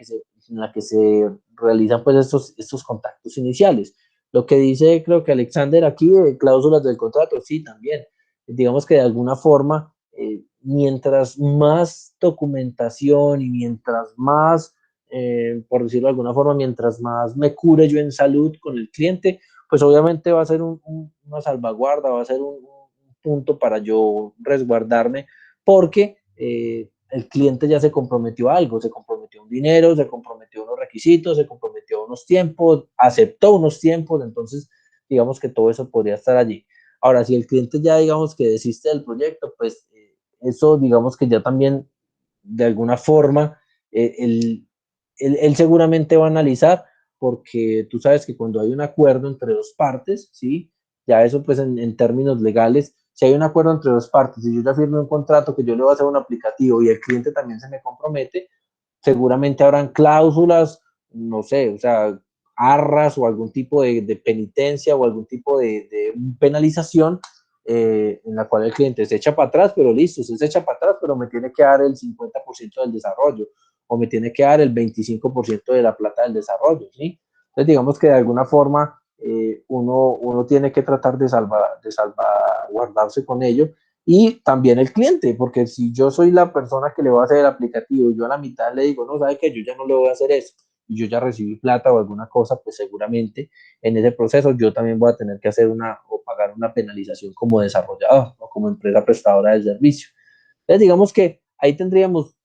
que se realizan pues estos contactos iniciales. Lo que dice, creo que Alexander aquí, de cláusulas del contrato, sí, también. Digamos que de alguna forma mientras más documentación y mientras más, por decirlo de alguna forma, mientras más me cure yo en salud con el cliente, pues obviamente va a ser una salvaguarda, va a ser un punto para yo resguardarme, porque el cliente ya se comprometió a algo, se comprometió a un dinero, se comprometió a unos requisitos, se comprometió a unos tiempos, aceptó unos tiempos, entonces digamos que todo eso podría estar allí. Ahora, si el cliente ya digamos que desiste del proyecto, pues eso digamos que ya también de alguna forma él seguramente va a analizar porque tú sabes que cuando hay un acuerdo entre dos partes, ¿sí? Ya eso pues en términos legales, si hay un acuerdo entre dos partes y yo ya firmo un contrato que yo le voy a hacer un aplicativo y el cliente también se me compromete, seguramente habrán cláusulas, no sé, o sea, arras o algún tipo de penitencia o algún tipo de penalización en la cual el cliente se echa para atrás, pero listo, se echa para atrás, pero me tiene que dar el 50% del desarrollo o me tiene que dar el 25% de la plata del desarrollo, ¿sí? Entonces, digamos que de alguna forma uno tiene que tratar de salvaguardarse con ello y también el cliente, porque si yo soy la persona que le va a hacer el aplicativo y yo a la mitad le digo, no, sabe que yo ya no le voy a hacer eso y yo ya recibí plata o alguna cosa, pues seguramente en ese proceso yo también voy a tener que hacer o pagar una penalización como desarrollador o como empresa prestadora de servicio. Entonces, digamos que ahí tendríamos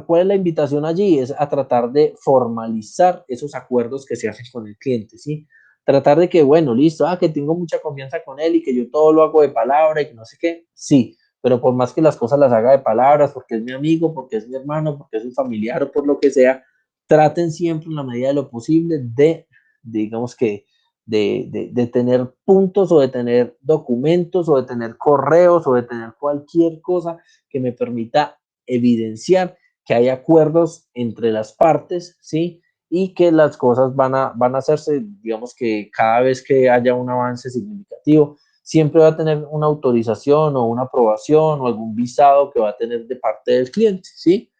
¿cuál es la invitación allí? Es a tratar de formalizar esos acuerdos que se hacen con el cliente, ¿sí? Tratar de que, bueno, listo, que tengo mucha confianza con él y que yo todo lo hago de palabra y que no sé qué, sí, pero por más que las cosas las haga de palabras, porque es mi amigo, porque es mi hermano, porque es un familiar o por lo que sea, traten siempre en la medida de lo posible digamos que, de tener puntos o de tener documentos o de tener correos o de tener cualquier cosa que me permita evidenciar que hay acuerdos entre las partes, ¿sí? Y que las cosas van a hacerse, digamos que cada vez que haya un avance significativo, siempre va a tener una autorización o una aprobación o algún visado que va a tener de parte del cliente, ¿sí?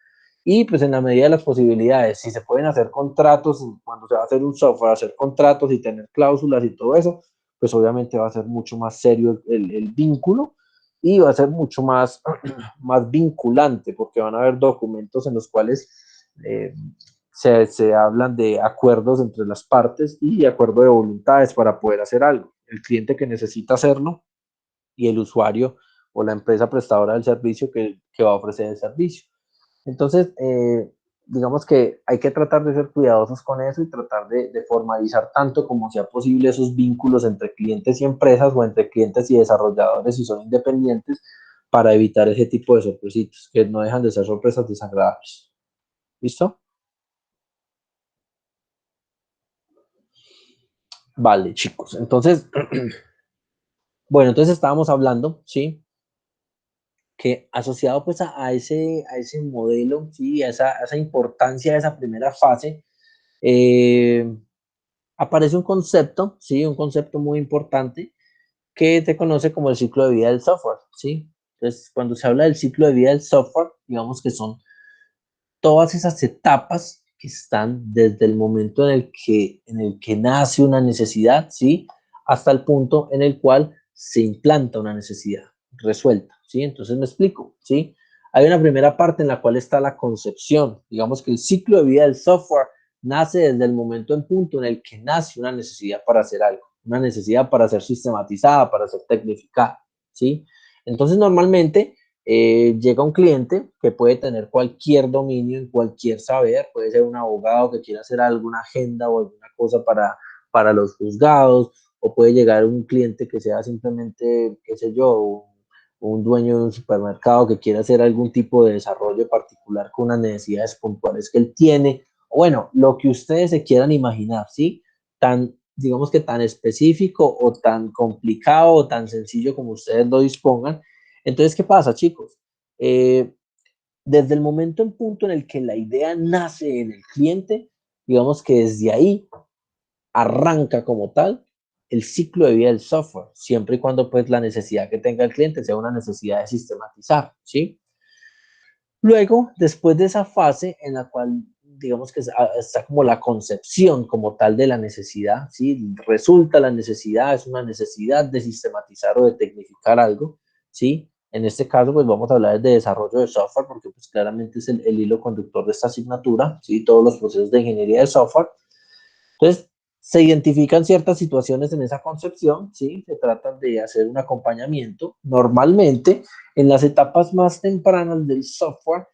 Y pues en la medida de las posibilidades, si se pueden hacer contratos, cuando se va a hacer un software, hacer contratos y tener cláusulas y todo eso, pues obviamente va a ser mucho más serio el vínculo y va a ser mucho más, más vinculante, porque van a haber documentos en los cuales se hablan de acuerdos entre las partes y acuerdo de voluntades para poder hacer algo. El cliente que necesita hacerlo y el usuario o la empresa prestadora del servicio que va a ofrecer el servicio. Entonces, digamos que hay que tratar de ser cuidadosos con eso y tratar de formalizar tanto como sea posible esos vínculos entre clientes y empresas o entre clientes y desarrolladores si son independientes para evitar ese tipo de sorpresitas, que no dejan de ser sorpresas desagradables. ¿Listo? Vale, chicos. Entonces, bueno, entonces estábamos hablando, ¿sí? Que asociado pues a ese modelo, ¿sí? A esa importancia de esa primera fase, aparece un concepto, ¿sí? Un concepto muy importante que se conoce como el ciclo de vida del software, ¿sí? Entonces, cuando se habla del ciclo de vida del software, digamos que son todas esas etapas que están desde el momento en el que nace una necesidad, ¿sí? Hasta el punto en el cual se implanta una necesidad resuelta, ¿sí? Entonces me explico, ¿sí? Hay una primera parte en la cual está la concepción, digamos que el ciclo de vida del software nace desde el momento en punto en el que nace una necesidad para hacer algo, una necesidad para ser sistematizada, para ser tecnificada, ¿sí? Entonces normalmente llega un cliente que puede tener cualquier dominio en cualquier saber, puede ser un abogado que quiera hacer alguna agenda o alguna cosa para los juzgados, o puede llegar un cliente que sea simplemente, qué sé yo, un dueño de un supermercado que quiera hacer algún tipo de desarrollo particular con unas necesidades puntuales que él tiene, o bueno, lo que ustedes se quieran imaginar, ¿sí? Tan, digamos que tan específico o tan complicado o tan sencillo como ustedes lo dispongan. Entonces, ¿qué pasa, chicos? Desde el momento en punto en el que la idea nace en el cliente, digamos que desde ahí arranca como tal el ciclo de vida del software, siempre y cuando pues la necesidad que tenga el cliente sea una necesidad de sistematizar, ¿sí? Luego, después de esa fase en la cual digamos que está como la concepción como tal de la necesidad, ¿sí? Resulta la necesidad, es una necesidad de sistematizar o de tecnificar algo, ¿sí? En este caso, pues vamos a hablar de desarrollo de software, porque pues claramente es el hilo conductor de esta asignatura, ¿sí? Todos los procesos de ingeniería de software. Entonces, se identifican ciertas situaciones en esa concepción, ¿sí? Se trata de hacer un acompañamiento. Normalmente, en las etapas más tempranas del software,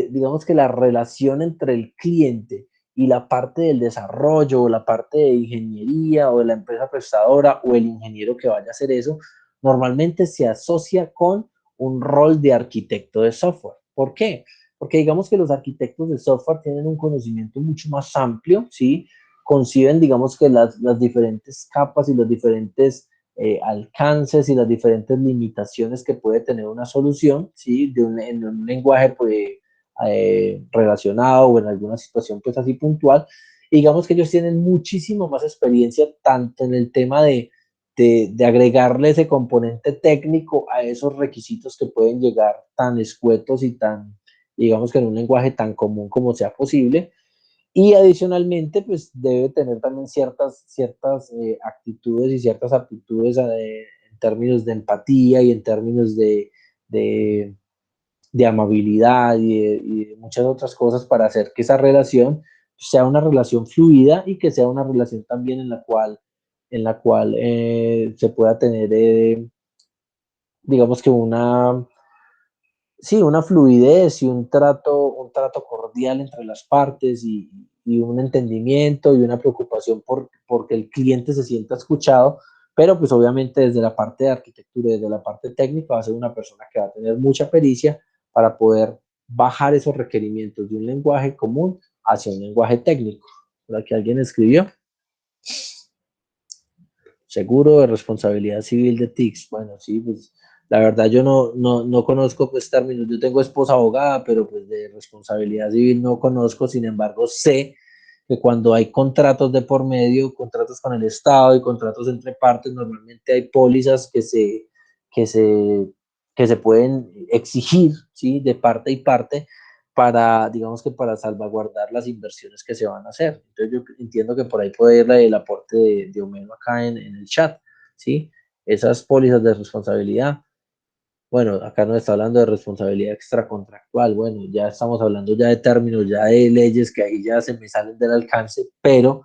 digamos que la relación entre el cliente y la parte del desarrollo o la parte de ingeniería o de la empresa prestadora o el ingeniero que vaya a hacer eso, normalmente se asocia con un rol de arquitecto de software. ¿Por qué? Porque digamos que los arquitectos de software tienen un conocimiento mucho más amplio, ¿sí? Conciben, digamos que las diferentes capas y los diferentes alcances y las diferentes limitaciones que puede tener una solución, ¿sí? En un lenguaje pues, relacionado o en alguna situación pues así puntual. Y digamos que ellos tienen muchísimo más experiencia tanto en el tema de agregarle ese componente técnico a esos requisitos que pueden llegar tan escuetos y tan, digamos que en un lenguaje tan común como sea posible. Y adicionalmente, pues debe tener también ciertas actitudes y ciertas aptitudes en términos de empatía y en términos de, de amabilidad y de muchas otras cosas para hacer que esa relación sea una relación fluida y que sea una relación también en la cual se pueda tener, digamos que sí, una fluidez y un trato cordial entre las partes y un entendimiento y una preocupación porque el cliente se sienta escuchado, pero pues obviamente desde la parte de arquitectura y desde la parte técnica va a ser una persona que va a tener mucha pericia para poder bajar esos requerimientos de un lenguaje común hacia un lenguaje técnico. ¿Por aquí alguien escribió? Seguro de responsabilidad civil de TICS. Bueno, sí, pues La verdad yo no conozco pues términos, yo tengo esposa abogada, pero pues de responsabilidad civil no conozco, sin embargo sé que cuando hay contratos de por medio, contratos con el Estado y contratos entre partes, normalmente hay pólizas que se, que se pueden exigir, ¿sí? De parte y parte para, digamos que para salvaguardar las inversiones que se van a hacer. Entonces yo entiendo que por ahí puede ir el aporte de Homero acá en el chat, ¿sí? Esas pólizas de responsabilidad. Bueno, acá no está hablando de responsabilidad extracontractual, bueno, ya estamos hablando ya de términos, ya de leyes que ahí ya se me salen del alcance, pero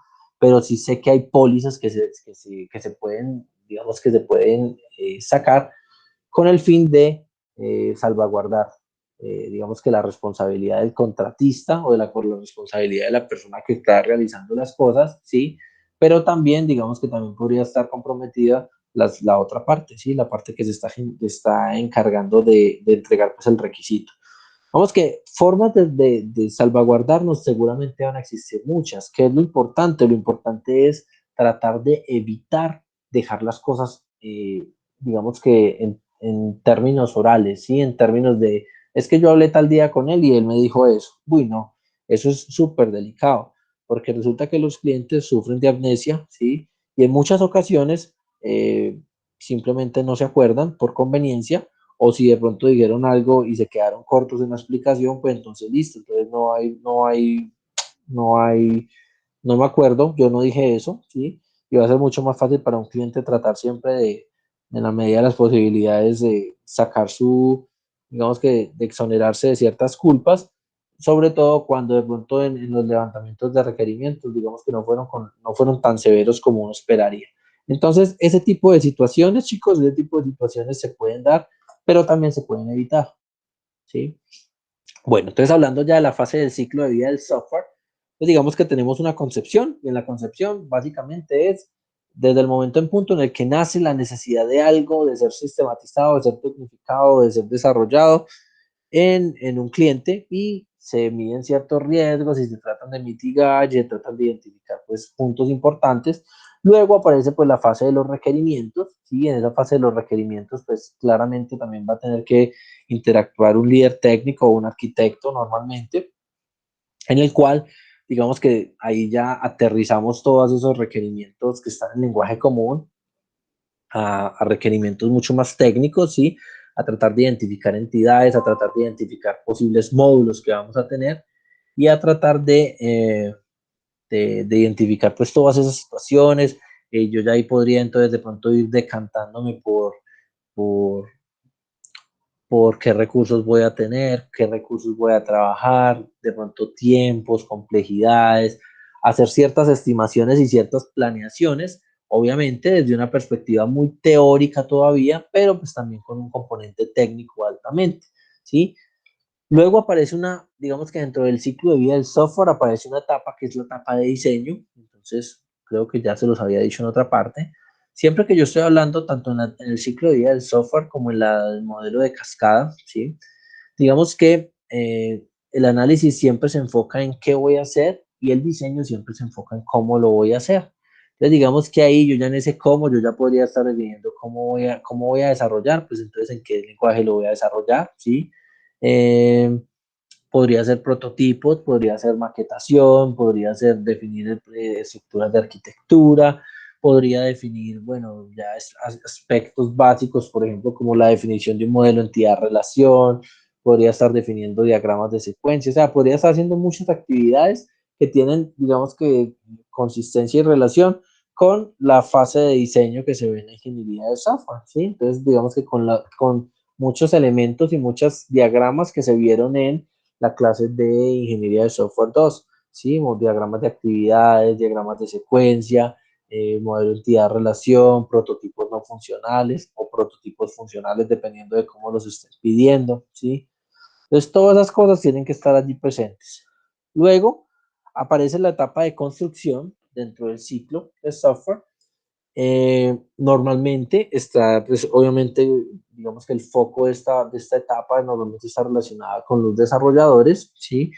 sí sé que hay pólizas que se pueden, digamos que se pueden sacar con el fin de salvaguardar, digamos que la responsabilidad del contratista o por la responsabilidad de la persona que está realizando las cosas, ¿sí? Pero también, digamos que también podría estar comprometida la otra parte, ¿sí? La parte que se está encargando de entregar pues, el requisito. Vamos que formas de salvaguardarnos seguramente van a existir muchas. ¿Qué es lo importante? Lo importante es tratar de evitar dejar las cosas, digamos que en términos orales, ¿sí? En términos de, es que yo hablé tal día con él y él me dijo eso. Uy, no, eso es súper delicado, porque resulta que los clientes sufren de amnesia, ¿sí? Y en muchas ocasiones simplemente no se acuerdan por conveniencia o si de pronto dijeron algo y se quedaron cortos en la explicación, pues entonces listo, entonces no hay, no me acuerdo, yo no dije eso, ¿sí? Y va a ser mucho más fácil para un cliente tratar siempre en la medida de las posibilidades, de sacar digamos que, de exonerarse de ciertas culpas, sobre todo cuando de pronto en los levantamientos de requerimientos, digamos que no fueron tan severos como uno esperaría. Entonces, ese tipo de situaciones, chicos, ese tipo de situaciones se pueden dar, pero también se pueden evitar, ¿sí? Bueno, entonces hablando ya de la fase del ciclo de vida del software, pues digamos que tenemos una concepción, y en la concepción básicamente es desde el momento en punto en el que nace la necesidad de algo, de ser sistematizado, de ser tecnificado, de ser desarrollado en un cliente y se miden ciertos riesgos y se tratan de mitigar y se tratan de identificar pues puntos importantes. Luego aparece pues la fase de los requerimientos, ¿sí? En esa fase de los requerimientos pues claramente también va a tener que interactuar un líder técnico o un arquitecto normalmente, en el cual digamos que ahí ya aterrizamos todos esos requerimientos que están en lenguaje común a requerimientos mucho más técnicos, ¿sí? A tratar de identificar entidades, a tratar de identificar posibles módulos que vamos a tener y a tratar de identificar pues todas esas situaciones. Yo ya ahí podría entonces de pronto ir decantándome por, por qué recursos voy a tener, qué recursos voy a trabajar, de pronto tiempos, complejidades, hacer ciertas estimaciones y ciertas planeaciones, obviamente desde una perspectiva muy teórica todavía, pero pues también con un componente técnico altamente, ¿sí? Luego aparece digamos que dentro del ciclo de vida del software aparece una etapa que es la etapa de diseño, entonces creo que ya se los había dicho en otra parte. Siempre que yo estoy hablando tanto en el ciclo de vida del software como en el modelo de cascada, ¿sí? Digamos que el análisis siempre se enfoca en qué voy a hacer y el diseño siempre se enfoca en cómo lo voy a hacer. Entonces, digamos que ahí yo ya en ese cómo, yo ya podría estar definiendo cómo voy a desarrollar, pues entonces en qué lenguaje lo voy a desarrollar, ¿sí? Eh, Podría ser prototipos, podría ser maquetación, podría ser definir estructuras de arquitectura, podría definir, bueno, ya aspectos básicos, por ejemplo, como la definición de un modelo entidad-relación, podría estar definiendo diagramas de secuencia, o sea, podría estar haciendo muchas actividades que tienen, digamos que, consistencia y relación con la fase de diseño que se ve en la ingeniería de software, ¿sí? Entonces, digamos que con muchos elementos y muchos diagramas que se vieron en la clase de Ingeniería de Software 2, ¿sí? Diagramas de actividades, diagramas de secuencia, modelo de entidad-relación, prototipos no funcionales o prototipos funcionales dependiendo de cómo los estés pidiendo, ¿sí? Entonces, todas esas cosas tienen que estar allí presentes. Luego, aparece la etapa de construcción dentro del ciclo de software. Normalmente está, pues obviamente, digamos que el foco de esta etapa normalmente está relacionada con los desarrolladores, ¿sí?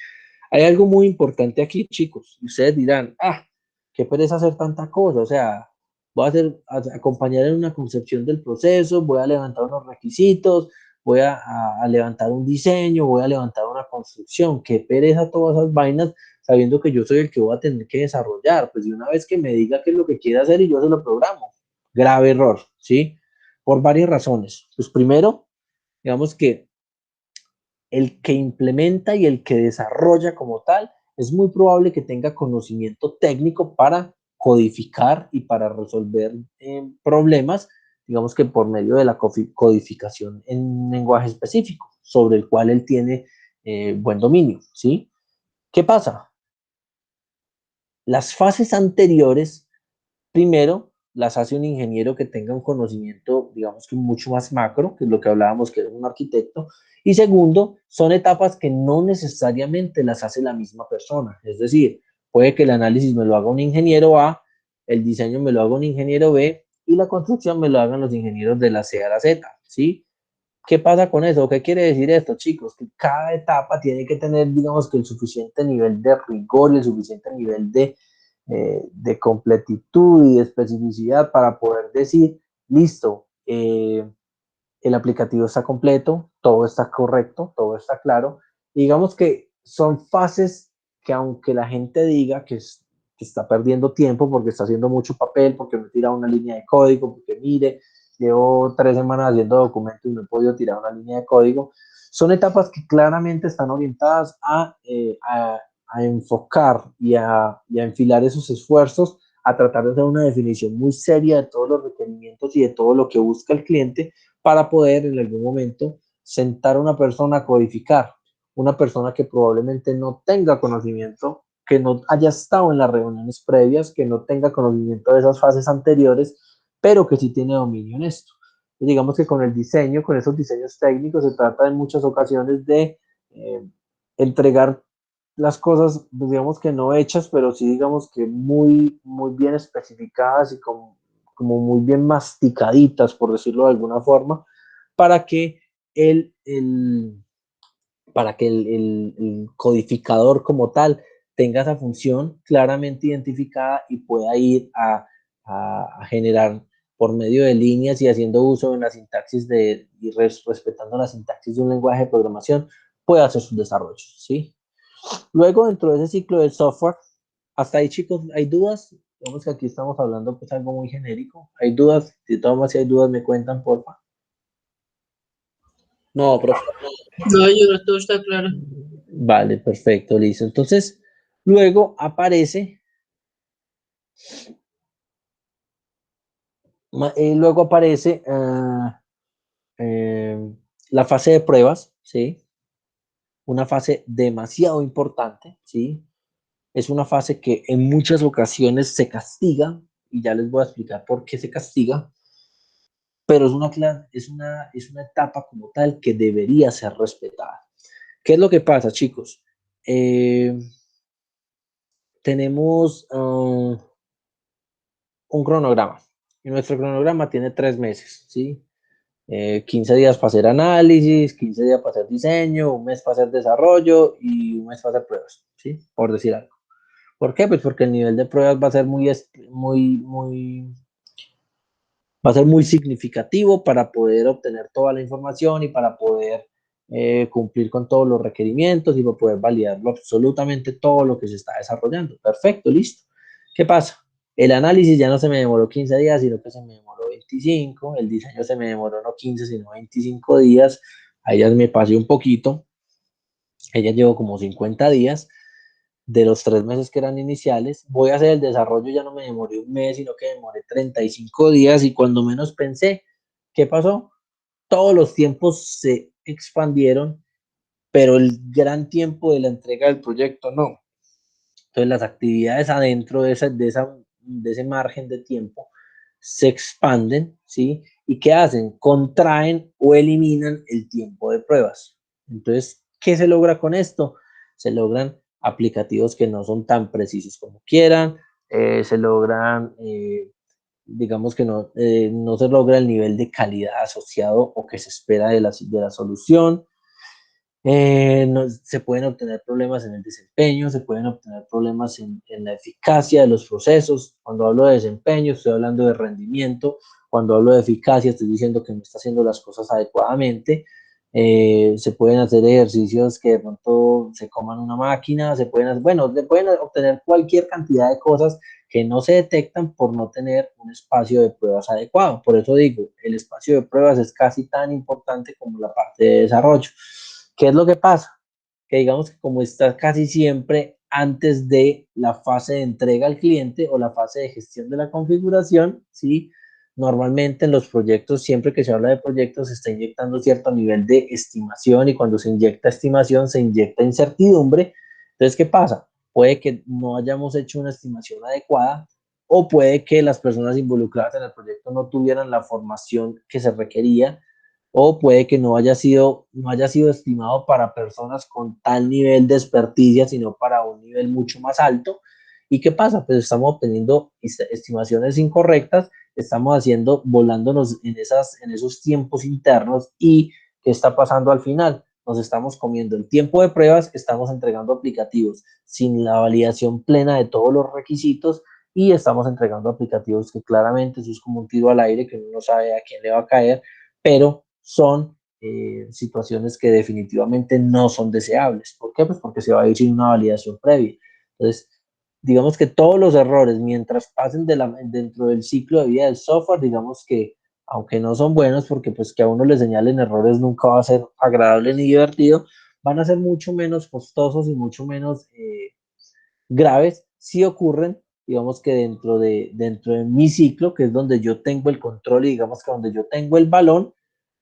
Hay algo muy importante aquí, chicos. Ustedes dirán, qué pereza hacer tanta cosa, o sea, voy a acompañar en una concepción del proceso, voy a levantar unos requisitos, voy a levantar un diseño, voy a levantar una construcción, qué pereza todas esas vainas, sabiendo que yo soy el que voy a tener que desarrollar, pues de una vez que me diga qué es lo que quiere hacer y yo se lo programo. Grave error, ¿sí? Por varias razones. Pues primero, digamos que el que implementa y el que desarrolla como tal, es muy probable que tenga conocimiento técnico para codificar y para resolver problemas, digamos que por medio de la codificación en un lenguaje específico, sobre el cual él tiene buen dominio, ¿sí? ¿Qué pasa? Las fases anteriores, primero, las hace un ingeniero que tenga un conocimiento, digamos que mucho más macro, que es lo que hablábamos, que es un arquitecto. Y segundo, son etapas que no necesariamente las hace la misma persona. Es decir, puede que el análisis me lo haga un ingeniero A, el diseño me lo haga un ingeniero B y la construcción me lo hagan los ingenieros de la C a la Z, ¿sí? ¿Qué pasa con eso? ¿Qué quiere decir esto, chicos? Que cada etapa tiene que tener, digamos, que el suficiente nivel de rigor y el suficiente nivel de completitud y de especificidad para poder decir, listo, el aplicativo está completo, todo está correcto, todo está claro. Y digamos que son fases que aunque la gente diga que está perdiendo tiempo porque está haciendo mucho papel, porque no tira una línea de código, porque mire, llevo 3 semanas haciendo documentos y no he podido tirar una línea de código, son etapas que claramente están orientadas a enfocar y a enfilar esos esfuerzos, a tratar de hacer una definición muy seria de todos los requerimientos y de todo lo que busca el cliente para poder en algún momento sentar a una persona a codificar, una persona que probablemente no tenga conocimiento, que no haya estado en las reuniones previas, que no tenga conocimiento de esas fases anteriores, pero que sí tiene dominio en esto. Y digamos que con el diseño, con esos diseños técnicos, se trata en muchas ocasiones de entregar las cosas, pues digamos que no hechas, pero sí digamos que muy, muy bien especificadas y como muy bien masticaditas, por decirlo de alguna forma, para que el codificador como tal tenga esa función claramente identificada y pueda ir a generar por medio de líneas y haciendo uso de la sintaxis respetando la sintaxis de un lenguaje de programación, puede hacer sus desarrollos, ¿sí? Luego, dentro de ese ciclo del software, hasta ahí, chicos, ¿hay dudas? Digamos que aquí estamos hablando pues algo muy genérico. ¿Hay dudas? Si todas si hay dudas, me cuentan, porfa. No, profe. No, yo todo está claro. Vale, perfecto, listo. Entonces, luego aparece la fase de pruebas, ¿sí? Una fase demasiado importante, ¿sí? Es una fase que en muchas ocasiones se castiga, y ya les voy a explicar por qué se castiga, pero es una etapa como tal que debería ser respetada. ¿Qué es lo que pasa, chicos? Tenemos un cronograma, y nuestro cronograma tiene 3 meses, ¿sí? 15 días para hacer análisis, 15 días para hacer diseño, un mes para hacer desarrollo y un mes para hacer pruebas, ¿sí? Por decir algo. ¿Por qué? Pues porque el nivel de pruebas va a ser muy significativo para poder obtener toda la información y para poder cumplir con todos los requerimientos y para poder validarlo absolutamente todo lo que se está desarrollando. Perfecto, listo. ¿Qué pasa? El análisis ya no se me demoró 15 días, sino que se me demoró 25. El diseño se me demoró no 15, sino 25 días. Ahí ya me pasé un poquito. Ella llevo como 50 días de los 3 meses que eran iniciales. Voy a hacer el desarrollo, ya no me demoré un mes, sino que demoré 35 días y cuando menos pensé, ¿qué pasó? Todos los tiempos se expandieron, pero el gran tiempo de la entrega del proyecto no. Entonces las actividades adentro de ese margen de tiempo se expanden, ¿sí? ¿Y qué hacen? Contraen o eliminan el tiempo de pruebas. Entonces, ¿qué se logra con esto? Se logran aplicativos que no son tan precisos como quieran, se logran, digamos que no se logra el nivel de calidad asociado o que se espera de la solución. Se pueden obtener problemas en el desempeño, se pueden obtener problemas en la eficacia de los procesos. Cuando hablo de desempeño, estoy hablando de rendimiento. Cuando hablo de eficacia, estoy diciendo que no está haciendo las cosas adecuadamente. Se pueden hacer ejercicios que de pronto se coman una máquina, bueno, se pueden obtener cualquier cantidad de cosas que no se detectan por no tener un espacio de pruebas adecuado. Por eso digo, el espacio de pruebas es casi tan importante como la parte de desarrollo. ¿Qué es lo que pasa? Que digamos que como está casi siempre antes de la fase de entrega al cliente o la fase de gestión de la configuración, ¿sí? Normalmente en los proyectos, siempre que se habla de proyectos, se está inyectando cierto nivel de estimación y cuando se inyecta estimación, se inyecta incertidumbre. Entonces, ¿qué pasa? Puede que no hayamos hecho una estimación adecuada o puede que las personas involucradas en el proyecto no tuvieran la formación que se requería o puede que no haya sido estimado para personas con tal nivel de experticia, sino para un nivel mucho más alto. ¿Y qué pasa? Pues estamos obteniendo estimaciones incorrectas, estamos volándonos en esos tiempos internos y ¿qué está pasando al final? Nos estamos comiendo el tiempo de pruebas, estamos entregando aplicativos sin la validación plena de todos los requisitos y estamos entregando aplicativos que claramente eso es como un tiro al aire que uno no sabe a quién le va a caer, pero son situaciones que definitivamente no son deseables. ¿Por qué? Pues porque se va a ir sin una validación previa. Entonces, digamos que todos los errores, mientras pasen dentro del ciclo de vida del software, digamos que, aunque no son buenos, porque pues que a uno le señalen errores nunca va a ser agradable ni divertido, van a ser mucho menos costosos y mucho menos graves si ocurren, digamos que dentro de mi ciclo, que es donde yo tengo el control y digamos que donde yo tengo el balón,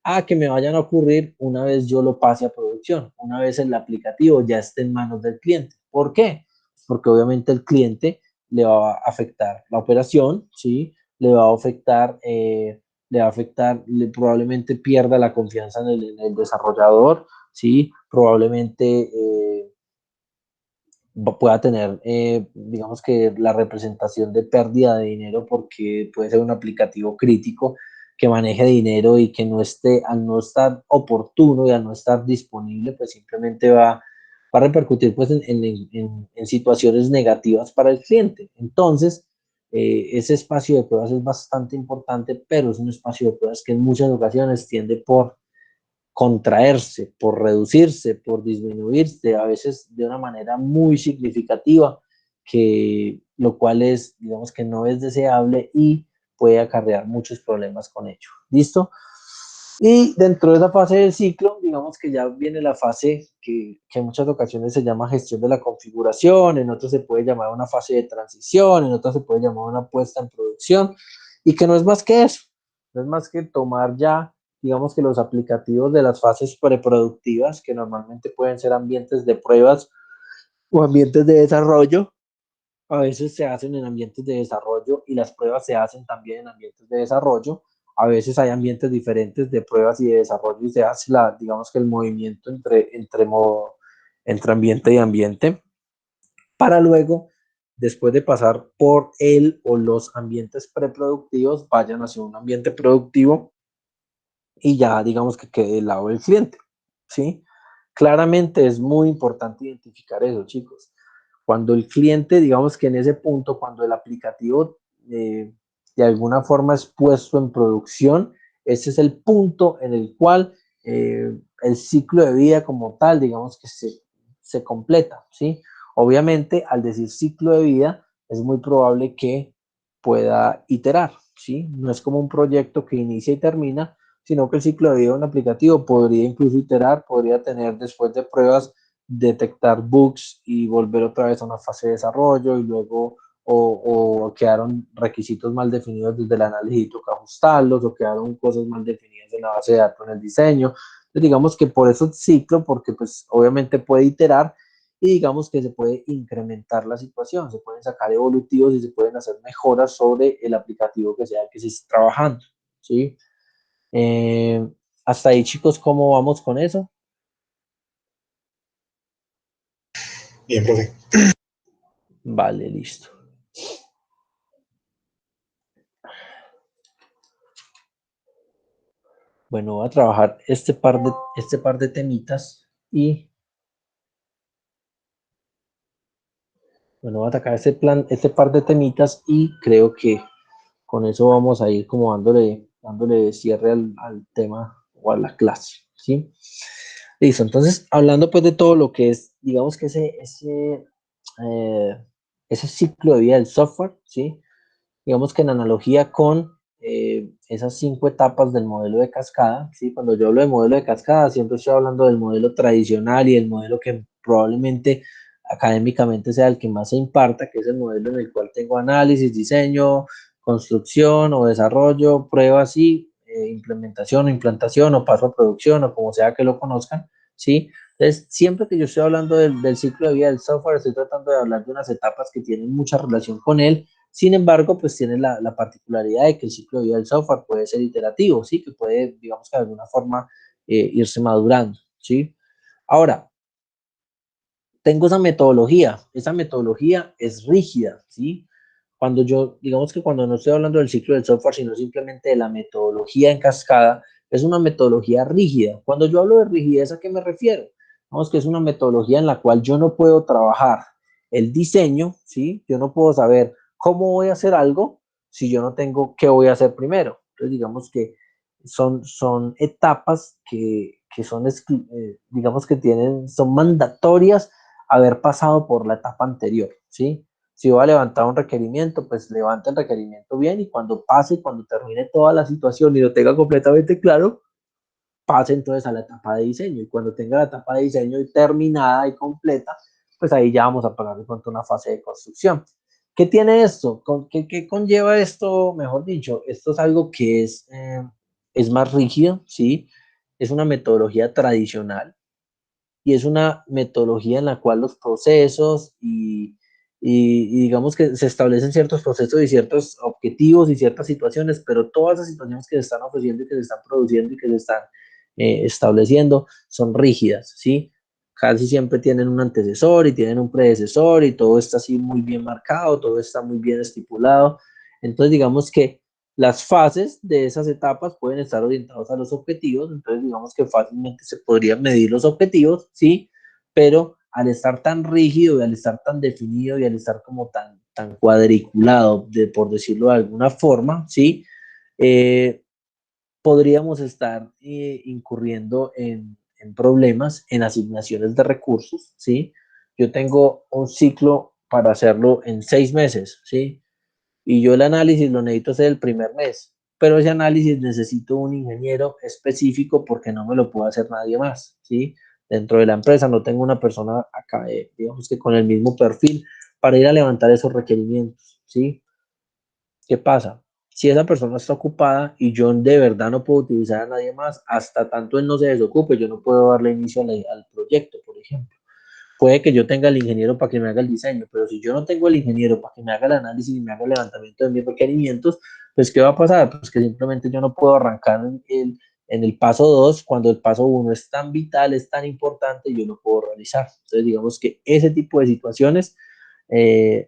a que me vayan a ocurrir una vez yo lo pase a producción, una vez el aplicativo ya esté en manos del cliente. ¿Por qué? Porque obviamente el cliente le va a afectar la operación, ¿sí? Le va a afectar, probablemente pierda la confianza en el desarrollador, ¿sí? Probablemente pueda tener, digamos que la representación de pérdida de dinero porque puede ser un aplicativo crítico que maneje dinero y que no esté, al no estar oportuno y al no estar disponible, pues simplemente va a repercutir pues en situaciones negativas para el cliente. Entonces, ese espacio de pruebas es bastante importante, pero es un espacio de pruebas que en muchas ocasiones tiende por contraerse, por reducirse, por disminuirse, a veces de una manera muy significativa, que lo cual es, digamos que no es deseable y puede acarrear muchos problemas con ello. ¿Listo? Y dentro de esa fase del ciclo, digamos que ya viene la fase que en muchas ocasiones se llama gestión de la configuración, en otras se puede llamar una fase de transición, en otras se puede llamar una puesta en producción, y que no es más que eso, no es más que tomar ya, digamos que los aplicativos de las fases preproductivas, que normalmente pueden ser ambientes de pruebas o ambientes de desarrollo, a veces se hacen en ambientes de desarrollo y las pruebas se hacen también en ambientes de desarrollo. A veces hay ambientes diferentes de pruebas y de desarrollo y se hace digamos que el movimiento entre ambiente y ambiente para luego, después de pasar por él o los ambientes preproductivos, vayan hacia un ambiente productivo y ya digamos que quede del lado del cliente, ¿sí? Claramente es muy importante identificar eso, chicos. Cuando el cliente, digamos que en ese punto, cuando el aplicativo de alguna forma es puesto en producción, ese es el punto en el cual el ciclo de vida como tal, digamos que se completa, ¿sí? Obviamente, al decir ciclo de vida, es muy probable que pueda iterar, ¿sí? No es como un proyecto que inicia y termina, sino que el ciclo de vida de un aplicativo podría incluso iterar, podría tener después de pruebas, detectar bugs y volver otra vez a una fase de desarrollo y luego o quedaron requisitos mal definidos desde el análisis y toca ajustarlos o quedaron cosas mal definidas en la base de datos en el diseño. Entonces digamos que por eso el ciclo, porque pues obviamente puede iterar y digamos que se puede incrementar la situación, se pueden sacar evolutivos y se pueden hacer mejoras sobre el aplicativo que sea que se esté trabajando, ¿sí? Eh, Hasta ahí, chicos, ¿cómo vamos con eso? Bien, profe. Vale, listo. Bueno, voy a trabajar este par de temitas Y bueno, voy a atacar este par de temitas y creo que con eso vamos a ir como dándole cierre al tema o a la clase, ¿sí? Listo, entonces hablando pues de todo lo que es, digamos que ese ciclo de vida del software, ¿sí? Digamos que en analogía con esas 5 etapas del modelo de cascada, ¿sí? Cuando yo hablo de modelo de cascada, siempre estoy hablando del modelo tradicional y el modelo que probablemente académicamente sea el que más se imparta, que es el modelo en el cual tengo análisis, diseño, construcción o desarrollo, pruebas y implementación o implantación o paso a producción o como sea que lo conozcan, ¿sí? Entonces, siempre que yo estoy hablando del ciclo de vida del software, estoy tratando de hablar de unas etapas que tienen mucha relación con él. Sin embargo, pues tiene la particularidad de que el ciclo de vida del software puede ser iterativo, ¿sí? Que puede, digamos que de alguna forma, irse madurando, ¿sí? Ahora, tengo esa metodología es rígida, ¿sí? Digamos que cuando no estoy hablando del ciclo del software, sino simplemente de la metodología en cascada, es una metodología rígida. Cuando yo hablo de rigidez, ¿a qué me refiero? Vamos, que es una metodología en la cual yo no puedo trabajar el diseño, ¿sí? Yo no puedo saber cómo voy a hacer algo si yo no tengo qué voy a hacer primero. Entonces, digamos que son etapas que son, digamos que son mandatorias haber pasado por la etapa anterior, ¿sí? Si voy a levantar un requerimiento, pues levante el requerimiento bien y cuando pase, cuando termine toda la situación y lo tenga completamente claro, pase entonces a la etapa de diseño. Y cuando tenga la etapa de diseño terminada y completa, pues ahí ya vamos a pagar de pronto una fase de construcción. ¿Qué tiene esto? ¿Qué conlleva esto? Mejor dicho, esto es algo que es más rígido, ¿sí? Es una metodología tradicional, y es una metodología en la cual los procesos y digamos que se establecen ciertos procesos y ciertos objetivos y ciertas situaciones, pero todas las situaciones que se están ofreciendo y que se están produciendo y que se están estableciendo son rígidas, ¿sí? Casi siempre tienen un antecesor y tienen un predecesor y todo está así muy bien marcado, todo está muy bien estipulado. Entonces, digamos que las fases de esas etapas pueden estar orientadas a los objetivos, entonces digamos que fácilmente se podrían medir los objetivos, ¿sí? Pero al estar tan rígido y al estar tan definido y al estar como tan cuadriculado, por decirlo de alguna forma, ¿sí? Podríamos estar incurriendo en problemas, en asignaciones de recursos, ¿sí? Yo tengo un ciclo para hacerlo en 6 meses, ¿sí? Y yo el análisis lo necesito hacer el primer mes, pero ese análisis necesito un ingeniero específico porque no me lo puede hacer nadie más, ¿sí? Dentro de la empresa no tengo una persona acá, digamos que con el mismo perfil para ir a levantar esos requerimientos, ¿sí? ¿Qué pasa? Si esa persona está ocupada y yo de verdad no puedo utilizar a nadie más, hasta tanto él no se desocupe, yo no puedo darle inicio al proyecto, por ejemplo. Puede que yo tenga el ingeniero para que me haga el diseño, pero si yo no tengo el ingeniero para que me haga el análisis y me haga el levantamiento de mis requerimientos, pues ¿qué va a pasar? Pues que simplemente yo no puedo arrancar en el paso 2 cuando el paso 1 es tan vital, es tan importante, yo no puedo realizar. Entonces digamos que ese tipo de situaciones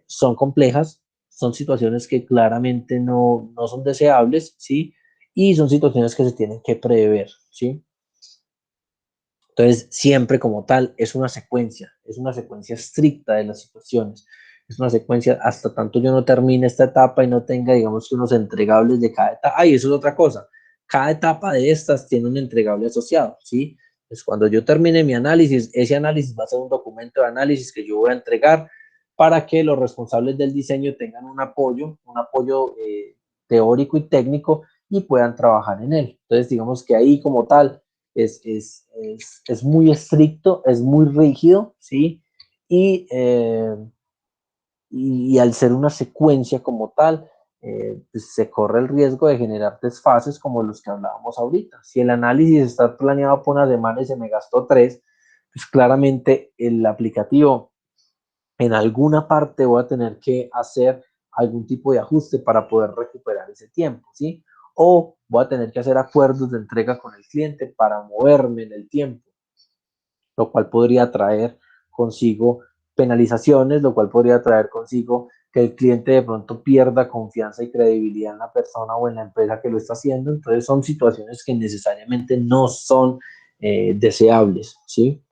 son complejas, son situaciones que claramente no son deseables, ¿sí? Y son situaciones que se tienen que prever, ¿sí? Entonces, siempre como tal, es una secuencia estricta de las situaciones, es una secuencia hasta tanto yo no termine esta etapa y no tenga, digamos, unos entregables de cada etapa. Ah, y eso es otra cosa, cada etapa de estas tiene un entregable asociado, ¿sí? Pues cuando yo termine mi análisis, ese análisis va a ser un documento de análisis que yo voy a entregar para que los responsables del diseño tengan un apoyo teórico y técnico y puedan trabajar en él. Entonces, digamos que ahí como tal, es muy estricto, es muy rígido, ¿sí? Y, y al ser una secuencia como tal, pues se corre el riesgo de generar desfases como los que hablábamos ahorita. Si el análisis está planeado por una semana y se me gastó 3, pues claramente el aplicativo en alguna parte voy a tener que hacer algún tipo de ajuste para poder recuperar ese tiempo, ¿sí? O voy a tener que hacer acuerdos de entrega con el cliente para moverme en el tiempo, lo cual podría traer consigo penalizaciones, lo cual podría traer consigo que el cliente de pronto pierda confianza y credibilidad en la persona o en la empresa que lo está haciendo. Entonces son situaciones que necesariamente no son deseables, ¿sí?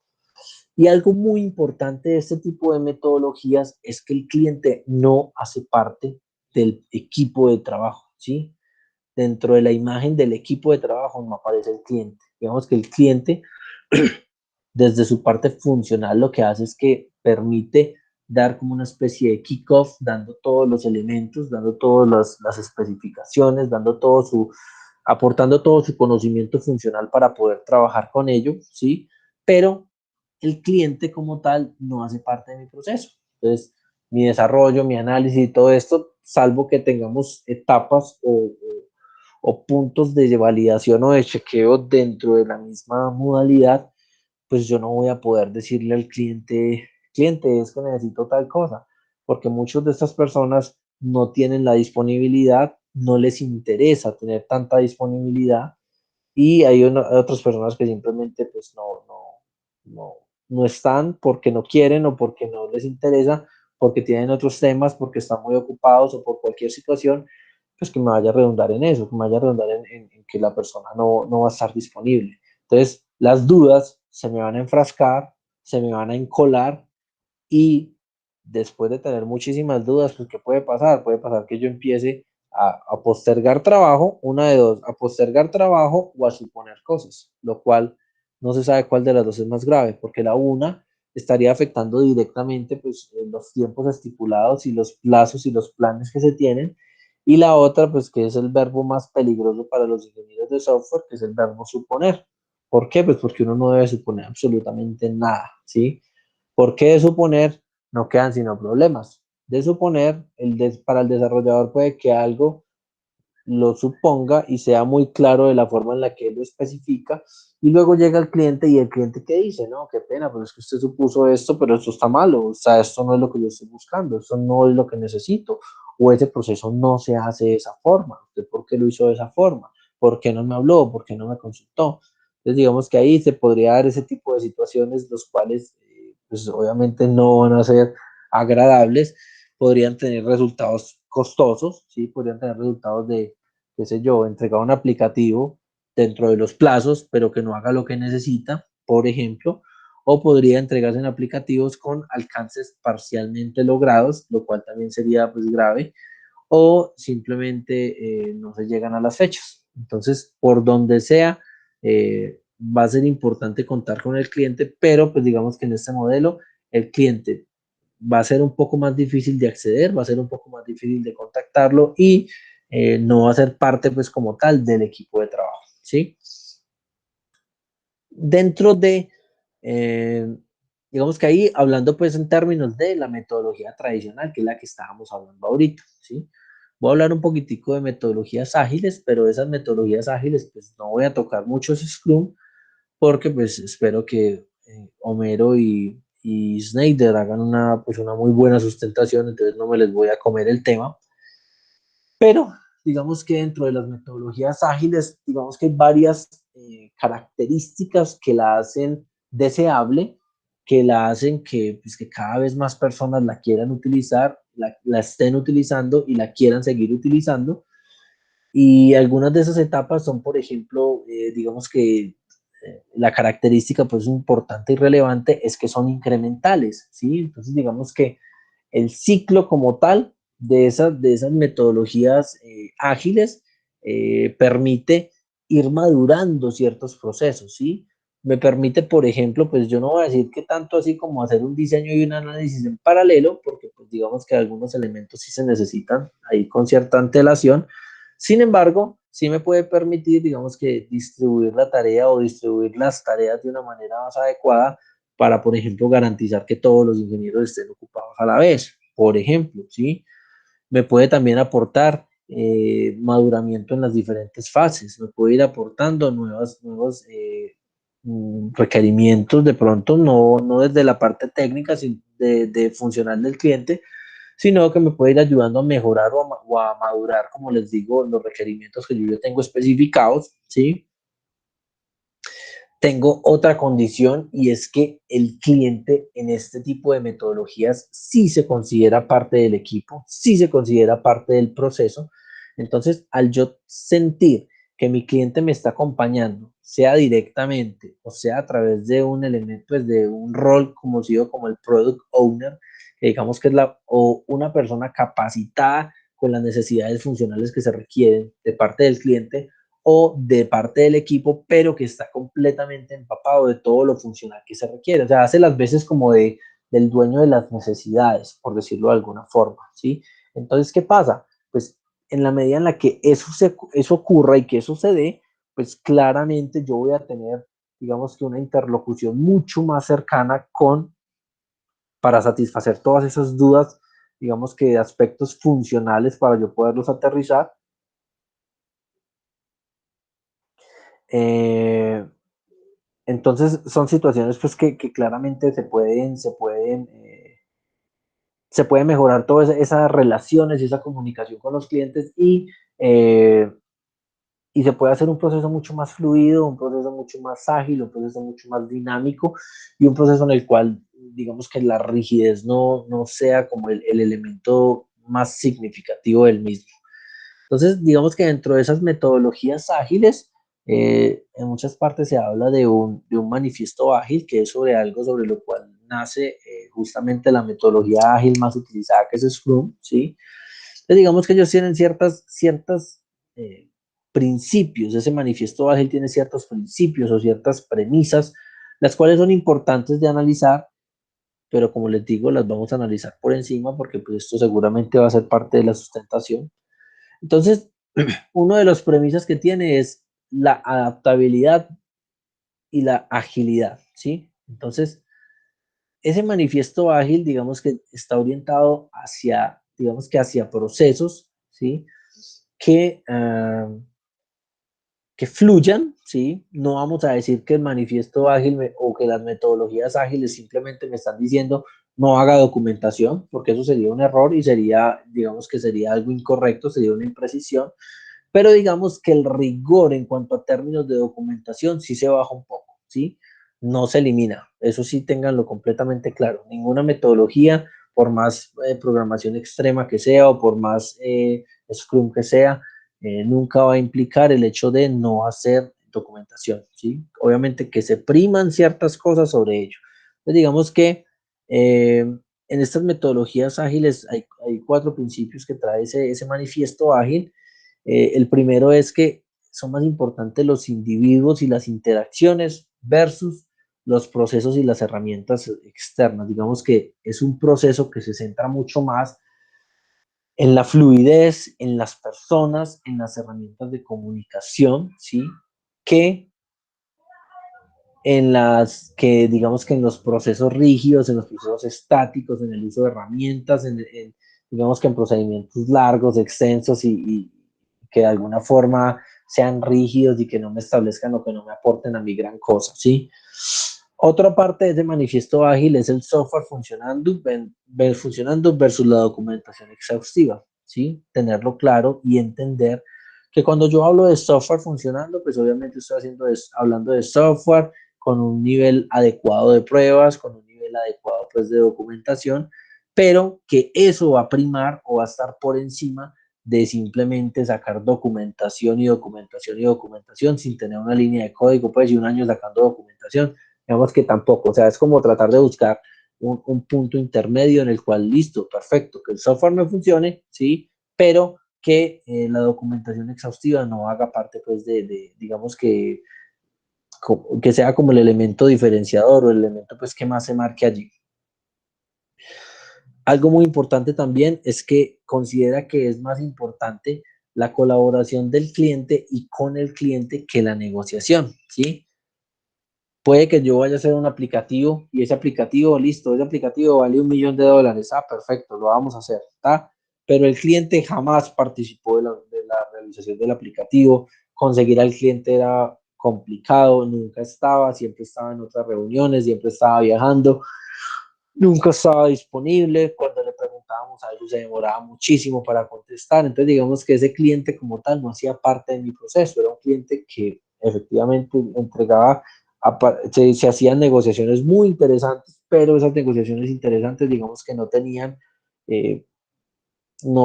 Y algo muy importante de este tipo de metodologías es que el cliente no hace parte del equipo de trabajo, ¿sí? Dentro de la imagen del equipo de trabajo no aparece el cliente. Digamos que el cliente, desde su parte funcional, lo que hace es que permite dar como una especie de kickoff, dando todos los elementos, dando todas las especificaciones, aportando todo su conocimiento funcional para poder trabajar con ello, ¿sí? Pero el cliente como tal no hace parte de mi proceso. Entonces, mi desarrollo, mi análisis y todo esto, salvo que tengamos etapas o puntos de validación o de chequeo dentro de la misma modalidad, pues yo no voy a poder decirle al cliente, es que necesito tal cosa, porque muchas de estas personas no tienen la disponibilidad, no les interesa tener tanta disponibilidad y hay otras personas que simplemente pues no, no están porque no quieren o porque no les interesa, porque tienen otros temas, porque están muy ocupados o por cualquier situación, pues que me vaya a redundar en eso, que me vaya a redundar en que la persona no va a estar disponible. Entonces, las dudas se me van a enfrascar, se me van a encolar y después de tener muchísimas dudas, pues ¿qué puede pasar? Puede pasar que yo empiece a postergar trabajo, una de dos, a postergar trabajo o a suponer cosas, lo cual no se sabe cuál de las dos es más grave, porque la una estaría afectando directamente pues los tiempos estipulados y los plazos y los planes que se tienen, y la otra pues que es el verbo más peligroso para los ingenieros de software, que es el verbo suponer. ¿Por qué? Pues porque uno no debe suponer absolutamente nada, ¿sí? ¿Por qué de suponer? No quedan sino problemas. De suponer, para el desarrollador puede que algo lo suponga y sea muy claro de la forma en la que él lo especifica, y luego llega el cliente y el cliente que dice, no, qué pena, pero es que usted supuso esto, pero esto está malo, o sea, esto no es lo que yo estoy buscando, esto no es lo que necesito, o ese proceso no se hace de esa forma, ¿usted por qué lo hizo de esa forma? ¿Por qué no me habló? ¿Por qué no me consultó? Entonces digamos que ahí se podría dar ese tipo de situaciones, los cuales pues obviamente no van a ser agradables, podrían tener resultados costosos, ¿sí? Podrían tener resultados de, qué sé yo, entregar un aplicativo dentro de los plazos, pero que no haga lo que necesita, por ejemplo, o podría entregarse en aplicativos con alcances parcialmente logrados, lo cual también sería pues grave, o simplemente no se llegan a las fechas. Entonces, por donde sea, va a ser importante contar con el cliente, pero pues digamos que en este modelo el cliente va a ser un poco más difícil de acceder, va a ser un poco más difícil de contactarlo y no va a ser parte pues como tal del equipo de trabajo, ¿sí? Dentro de, eh, digamos que ahí hablando pues en términos de la metodología tradicional, que es la que estábamos hablando ahorita, ¿sí? Voy a hablar un poquitico de metodologías ágiles, pero de esas metodologías ágiles pues no voy a tocar mucho Scrum, porque pues espero que Homero y Snyder hagan pues una muy buena sustentación, entonces no me les voy a comer el tema, pero digamos que dentro de las metodologías ágiles, digamos que hay varias características que la hacen deseable, que la hacen pues, que cada vez más personas la quieran utilizar, la estén utilizando y la quieran seguir utilizando. Y algunas de esas etapas son, por ejemplo, digamos que la característica pues importante y relevante es que son incrementales, ¿sí? Entonces digamos que el ciclo como tal de esas metodologías ágiles permite ir madurando ciertos procesos, ¿sí? Me permite, por ejemplo, pues yo no voy a decir que tanto así como hacer un diseño y un análisis en paralelo, porque pues digamos que algunos elementos sí se necesitan ahí con cierta antelación. Sin embargo, sí me puede permitir, digamos que distribuir la tarea o distribuir las tareas de una manera más adecuada para, por ejemplo, garantizar que todos los ingenieros estén ocupados a la vez, por ejemplo, ¿sí? Me puede también aportar maduramiento en las diferentes fases, me puede ir aportando nuevos requerimientos, de pronto no desde la parte técnica de funcional del cliente, sino que me puede ir ayudando a mejorar o a madurar, como les digo, los requerimientos que yo ya tengo especificados, ¿sí? Tengo otra condición y es que el cliente en este tipo de metodologías sí se considera parte del equipo, sí se considera parte del proceso. Entonces, al yo sentir que mi cliente me está acompañando, sea directamente o sea a través de un elemento, pues de un rol conocido como el Product Owner, que digamos que es o una persona capacitada con las necesidades funcionales que se requieren de parte del cliente o de parte del equipo, pero que está completamente empapado de todo lo funcional que se requiere. O sea, hace las veces como del dueño de las necesidades, por decirlo de alguna forma, ¿sí? Entonces, ¿qué pasa? Pues en la medida en la que eso ocurra y que eso se dé, pues claramente yo voy a tener, digamos que una interlocución mucho más cercana para satisfacer todas esas dudas, digamos que de aspectos funcionales para yo poderlos aterrizar. Entonces son situaciones pues que claramente se puede mejorar todas esas relaciones y esa comunicación con los clientes y se puede hacer un proceso mucho más fluido, un proceso mucho más ágil, un proceso mucho más dinámico y un proceso en el cual, digamos que la rigidez no sea como el elemento más significativo del mismo. Entonces, digamos que dentro de esas metodologías ágiles, en muchas partes se habla de un manifiesto ágil, que es sobre algo sobre lo cual nace justamente la metodología ágil más utilizada, que es Scrum, ¿sí? Entonces, digamos que ellos tienen ciertas principios, ese manifiesto ágil tiene ciertos principios o ciertas premisas, las cuales son importantes de analizar, pero como les digo, las vamos a analizar por encima porque pues esto seguramente va a ser parte de la sustentación. Entonces, uno de los premisas que tiene es la adaptabilidad y la agilidad, ¿sí? Entonces, ese manifiesto ágil, digamos que está orientado hacia, digamos que hacia procesos, ¿sí? Que, que fluyan, ¿sí? No vamos a decir que el manifiesto ágil o que las metodologías ágiles simplemente me están diciendo no haga documentación, porque eso sería un error y sería, digamos que sería algo incorrecto, sería una imprecisión, pero digamos que el rigor en cuanto a términos de documentación sí se baja un poco, ¿sí? No se elimina, eso sí tenganlo completamente claro. Ninguna metodología, por más programación extrema que sea o por más Scrum que sea, nunca va a implicar el hecho de no hacer documentación, ¿sí? Obviamente que se priman ciertas cosas sobre ello. Entonces, digamos que en estas metodologías ágiles hay 4 principios que trae ese manifiesto ágil. El primero es que son más importantes los individuos y las interacciones versus los procesos y las herramientas externas. Digamos que es un proceso que se centra mucho más en la fluidez, en las personas, en las herramientas de comunicación, ¿sí? Que digamos que en los procesos rígidos, en los procesos estáticos, en el uso de herramientas, digamos que en procedimientos largos, extensos y que de alguna forma sean rígidos y que no me establezcan o que no me aporten a mi gran cosa, ¿sí? Otra parte de ese manifiesto ágil es el software funcionando versus la documentación exhaustiva, ¿sí? Tenerlo claro y entender que cuando yo hablo de software funcionando, pues obviamente estoy hablando de software con un nivel adecuado de pruebas, con un nivel adecuado pues de documentación, pero que eso va a primar o va a estar por encima de simplemente sacar documentación y documentación y documentación sin tener una línea de código, pues y un año sacando documentación. Digamos que tampoco, o sea, es como tratar de buscar un punto intermedio en el cual, listo, perfecto, que el software me funcione, ¿sí? Pero que la documentación exhaustiva no haga parte, pues, digamos que sea como el elemento diferenciador o el elemento, pues, que más se marque allí. Algo muy importante también es que considera que es más importante la colaboración del cliente y con el cliente que la negociación, ¿sí? Puede que yo vaya a hacer un aplicativo y ese aplicativo, listo, ese aplicativo vale $1.000.000. Ah, perfecto, lo vamos a hacer, ¿está? Pero el cliente jamás participó de la realización del aplicativo. Conseguir al cliente era complicado, nunca estaba, siempre estaba en otras reuniones, siempre estaba viajando, nunca estaba disponible. Cuando le preguntábamos a ellos se demoraba muchísimo para contestar. Entonces, digamos que ese cliente como tal no hacía parte de mi proceso, era un cliente que efectivamente entregaba se hacían negociaciones muy interesantes, pero esas negociaciones interesantes, digamos que no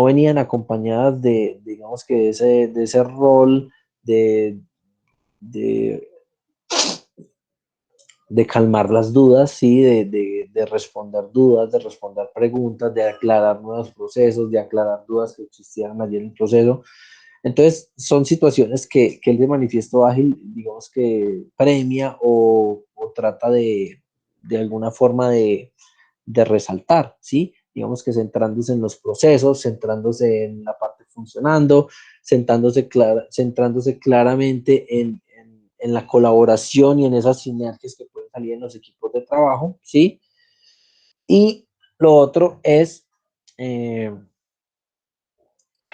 venían acompañadas digamos que de ese rol de, de, de calmar las dudas, ¿sí? De responder dudas, de responder preguntas, de aclarar nuevos procesos, de aclarar dudas que existieran allí en el proceso. Entonces, son situaciones que el de manifiesto ágil, digamos que premia o trata de alguna forma de resaltar, ¿sí? Digamos que centrándose en los procesos, centrándose en la parte funcionando, centrándose claramente en la colaboración y en esas sinergias que pueden salir en los equipos de trabajo, ¿sí? Y lo otro es que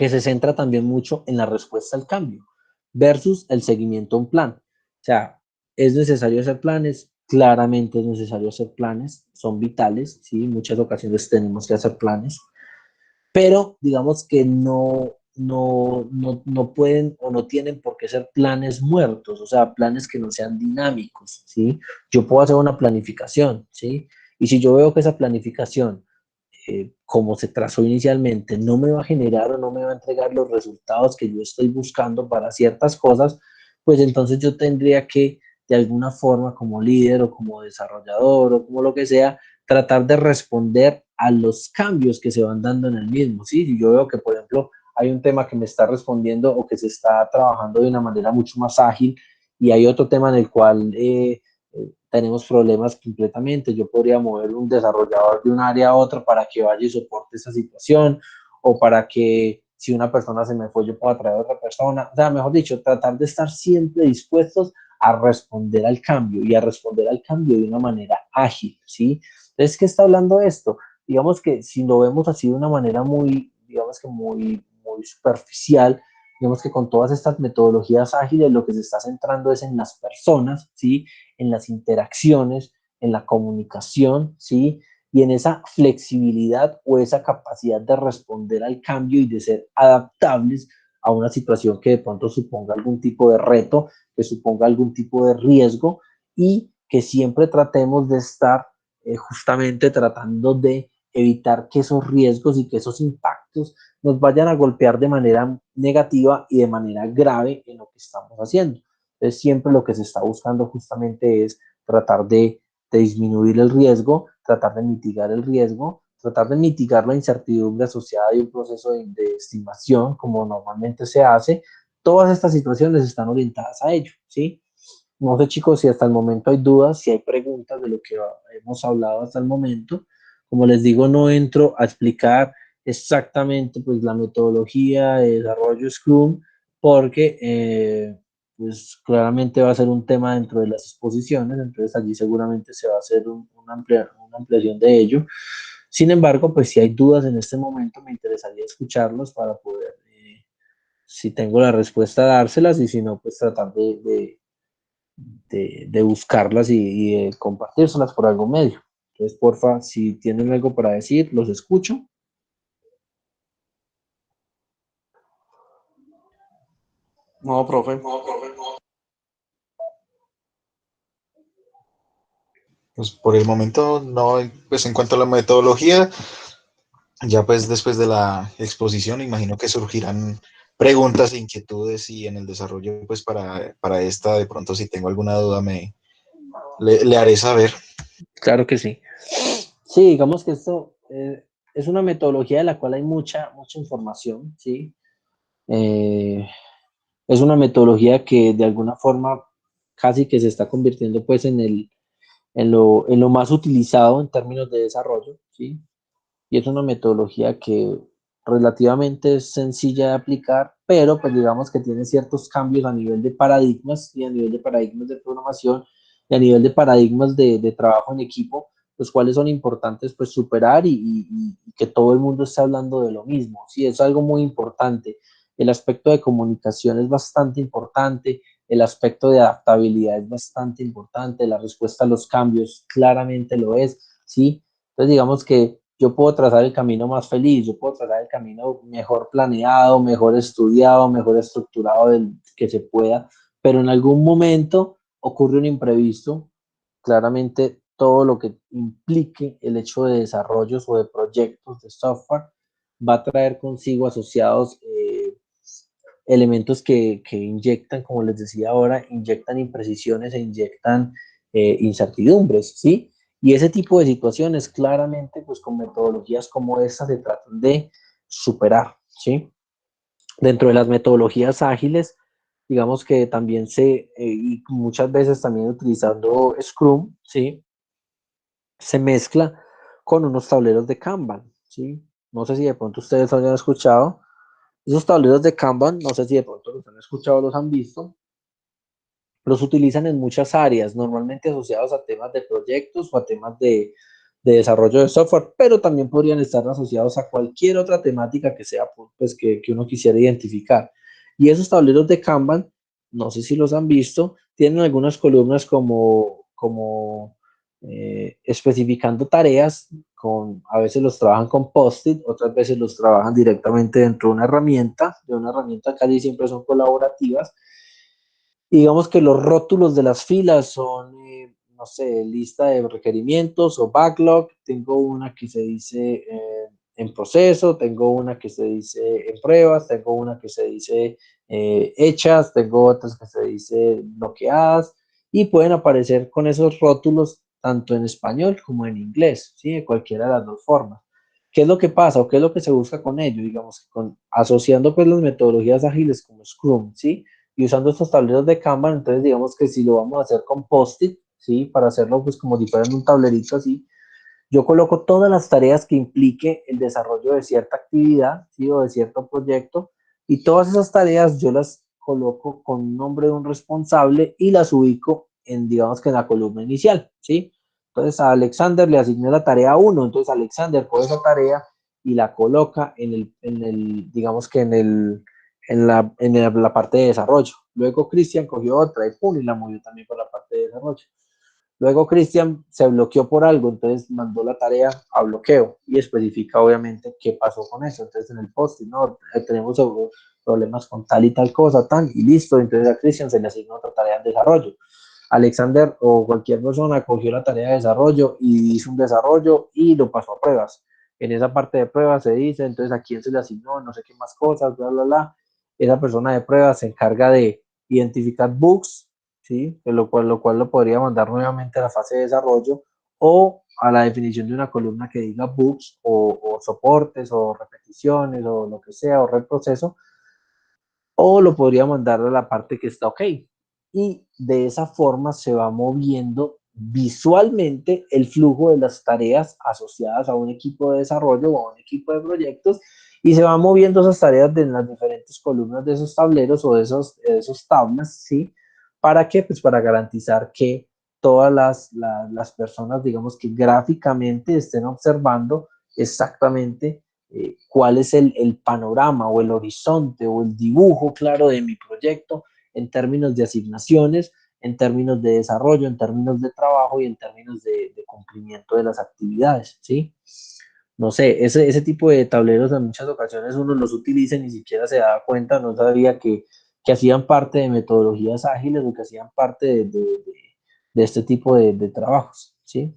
se centra también mucho en la respuesta al cambio versus el seguimiento a un plan. O sea, es necesario hacer planes, claramente es necesario hacer planes, son vitales, ¿sí? En muchas ocasiones tenemos que hacer planes, pero digamos que no pueden o no tienen por qué ser planes muertos, o sea, planes que no sean dinámicos, ¿sí? Yo puedo hacer una planificación, ¿sí? Y si yo veo que esa planificación, como se trazó inicialmente, no me va a generar o no me va a entregar los resultados que yo estoy buscando para ciertas cosas, pues entonces yo tendría que, de alguna forma, como líder o como desarrollador o como lo que sea, tratar de responder a los cambios que se van dando en el mismo, ¿sí? Si yo veo que, por ejemplo, hay un tema que me está respondiendo o que se está trabajando de una manera mucho más ágil y hay otro tema en el cual tenemos problemas completamente. Yo podría mover un desarrollador de un área a otra para que vaya y soporte esa situación o para que si una persona se me fue yo pueda traer a otra persona. O sea, mejor dicho, tratar de estar siempre dispuestos a responder al cambio y a responder al cambio de una manera ágil, ¿sí? Entonces, ¿qué está hablando de esto? Digamos que si lo vemos así de una manera muy, digamos que muy superficial, digamos que con todas estas metodologías ágiles lo que se está centrando es en las personas, ¿sí? En las interacciones, en la comunicación, ¿sí? Y en esa flexibilidad o esa capacidad de responder al cambio y de ser adaptables a una situación que de pronto suponga algún tipo de reto, que suponga algún tipo de riesgo y que siempre tratemos de estar justamente tratando de evitar que esos riesgos y que esos impactos nos vayan a golpear de manera negativa y de manera grave en lo que estamos haciendo. Entonces, siempre lo que se está buscando justamente es tratar de disminuir el riesgo, tratar de mitigar el riesgo, tratar de mitigar la incertidumbre asociada a un proceso de estimación, como normalmente se hace. Todas estas situaciones están orientadas a ello, ¿sí? No sé, chicos, si hasta el momento hay dudas, si hay preguntas de lo que hemos hablado hasta el momento. Como les digo, no entro a explicar exactamente pues, la metodología de desarrollo Scrum, porque pues, claramente va a ser un tema dentro de las exposiciones, entonces allí seguramente se va a hacer una ampliación de ello. Sin embargo, pues si hay dudas en este momento, me interesaría escucharlos para poder, si tengo la respuesta, dárselas y si no, pues tratar de buscarlas y de compartírselas por algún medio. Entonces, porfa, si tienen algo para decir, los escucho. No, profe. Pues por el momento no, pues en cuanto a la metodología, ya pues después de la exposición imagino que surgirán preguntas e inquietudes y en el desarrollo pues para esta de pronto si tengo alguna duda le haré saber. Claro que sí. Sí, digamos que esto es una metodología de la cual hay mucha información, ¿sí? Es una metodología que de alguna forma casi que se está convirtiendo pues en lo más utilizado en términos de desarrollo, ¿sí? Y es una metodología que relativamente es sencilla de aplicar, pero pues digamos que tiene ciertos cambios a nivel de paradigmas y a nivel de paradigmas de programación y a nivel de paradigmas de trabajo en equipo, los cuales son importantes pues superar y que todo el mundo esté hablando de lo mismo, ¿sí? Es algo muy importante. El aspecto de comunicación es bastante importante, el aspecto de adaptabilidad es bastante importante, la respuesta a los cambios claramente lo es, ¿sí? Entonces digamos que yo puedo trazar el camino más feliz, yo puedo trazar el camino mejor planeado, mejor estudiado, mejor estructurado del que se pueda, pero en algún momento ocurre un imprevisto, claramente todo lo que implique el hecho de desarrollos o de proyectos de software va a traer consigo asociados elementos que inyectan, como les decía ahora, inyectan imprecisiones e inyectan incertidumbres, ¿sí? Y ese tipo de situaciones, claramente, pues con metodologías como esta se tratan de superar, ¿sí? Dentro de las metodologías ágiles, digamos que también y muchas veces también utilizando Scrum, ¿sí? Se mezcla con unos tableros de Kanban, ¿sí? No sé si de pronto ustedes hayan escuchado. Esos tableros de Kanban, no sé si de pronto los han escuchado o los han visto, los utilizan en muchas áreas, normalmente asociados a temas de proyectos o a temas de desarrollo de software, pero también podrían estar asociados a cualquier otra temática que sea, pues, que uno quisiera identificar. Y esos tableros de Kanban, no sé si los han visto, tienen algunas columnas como especificando tareas, a veces los trabajan con Post-it, otras veces los trabajan directamente dentro de una herramienta casi siempre son colaborativas. Y digamos que los rótulos de las filas son, no sé, lista de requerimientos o backlog. Tengo una que se dice en proceso, tengo una que se dice en pruebas, tengo una que se dice hechas, tengo otras que se dice bloqueadas y pueden aparecer con esos rótulos tanto en español como en inglés, ¿sí? De cualquiera de las dos formas. ¿Qué es lo que pasa o qué es lo que se busca con ello? Digamos, asociando pues las metodologías ágiles como Scrum, ¿sí? Y usando estos tableros de Kanban, entonces digamos que si lo vamos a hacer con Post-it, ¿sí? Para hacerlo pues como si fuera en un tablerito así, yo coloco todas las tareas que implique el desarrollo de cierta actividad, ¿sí? O de cierto proyecto, y todas esas tareas yo las coloco con un nombre de un responsable y las ubico en, digamos que en la columna inicial, ¿sí? Entonces a Alexander le asigné la tarea 1, entonces Alexander coge esa tarea y la coloca digamos que en la parte de desarrollo. Luego Cristian cogió otra y pum, y la movió también por la parte de desarrollo. Luego Cristian se bloqueó por algo, entonces mandó la tarea a bloqueo y especifica obviamente qué pasó con eso. Entonces en el post, no, tenemos problemas con tal y tal cosa, tan, y listo. Entonces a Cristian se le asignó otra tarea de desarrollo. Alexander o cualquier persona cogió la tarea de desarrollo y hizo un desarrollo y lo pasó a pruebas. En esa parte de pruebas se dice, entonces a quién se le asignó, no sé qué más cosas, bla, bla, bla. Esa persona de pruebas se encarga de identificar bugs, ¿sí? Lo cual lo podría mandar nuevamente a la fase de desarrollo o a la definición de una columna que diga bugs o soportes o repeticiones o lo que sea o reproceso, o lo podría mandar a la parte que está ok. Y de esa forma se va moviendo visualmente el flujo de las tareas asociadas a un equipo de desarrollo o a un equipo de proyectos y se van moviendo esas tareas de las diferentes columnas de esos tableros o de esos tablas, ¿sí? ¿Para qué? Pues para garantizar que todas las personas, digamos que gráficamente estén observando exactamente cuál es el panorama o el horizonte o el dibujo claro de mi proyecto en términos de asignaciones, en términos de desarrollo, en términos de trabajo y en términos de cumplimiento de las actividades, ¿sí? No sé, ese tipo de tableros en muchas ocasiones uno los utiliza y ni siquiera se da cuenta, no sabía que hacían parte de metodologías ágiles o que hacían parte de este tipo de trabajos, ¿sí?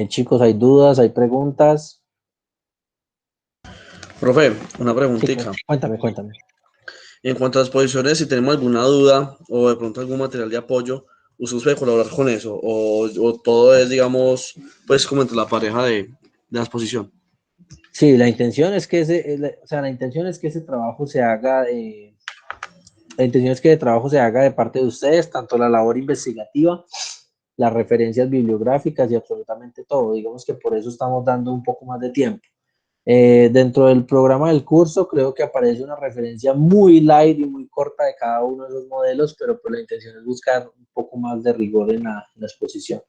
Chicos, ¿hay dudas? ¿Hay preguntas? Profe, una Sí, preguntita. cuéntame. En cuanto a las posiciones, si tenemos alguna duda o de pronto algún material de apoyo, ¿usted puede colaborar con eso? ¿O todo es, digamos, pues como entre la pareja de la exposición? Sí, la intención es que la intención es que ese trabajo se haga la intención es que el trabajo se haga de parte de ustedes, tanto la labor investigativa, las referencias bibliográficas y absolutamente todo. Digamos que por eso estamos dando un poco más de tiempo. Dentro del programa del curso creo que aparece una referencia muy light y muy corta de cada uno de los modelos, pero pues la intención es buscar un poco más de rigor en la exposición.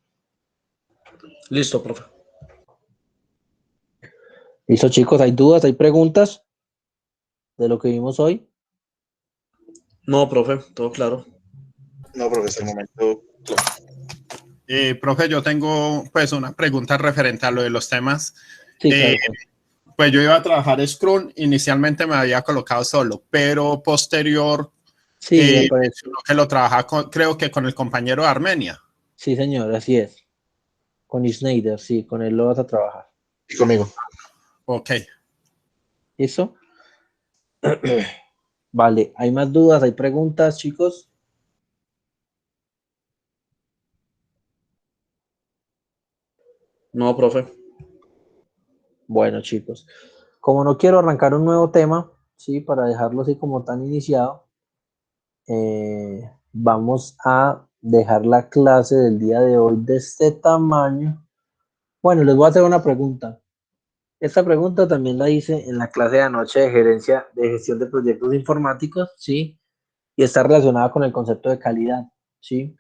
Listo, profe. Listo, chicos, ¿hay dudas? ¿Hay preguntas de lo que vimos hoy? No, profe, todo claro. No, profe, hasta el momento. Profe, yo tengo pues una pregunta referente a lo de los temas. Sí, claro. Pues yo iba a trabajar Scrum, inicialmente me había colocado solo, pero posterior Sí, mencionó que lo trabaja creo que con el compañero de Armenia. Sí, señor, así es. Con Schneider, sí, con él lo vas a trabajar. Y conmigo. Ok. ¿Listo? Vale, ¿hay más dudas? ¿Hay preguntas, chicos? No, profe. Bueno, chicos, como no quiero arrancar un nuevo tema, ¿sí? Para dejarlo así como tan iniciado, vamos a dejar la clase del día de hoy de este tamaño. Bueno, les voy a hacer una pregunta. Esta pregunta también la hice en la clase de anoche de gerencia de gestión de proyectos informáticos, ¿sí? Y está relacionada con el concepto de calidad, ¿sí?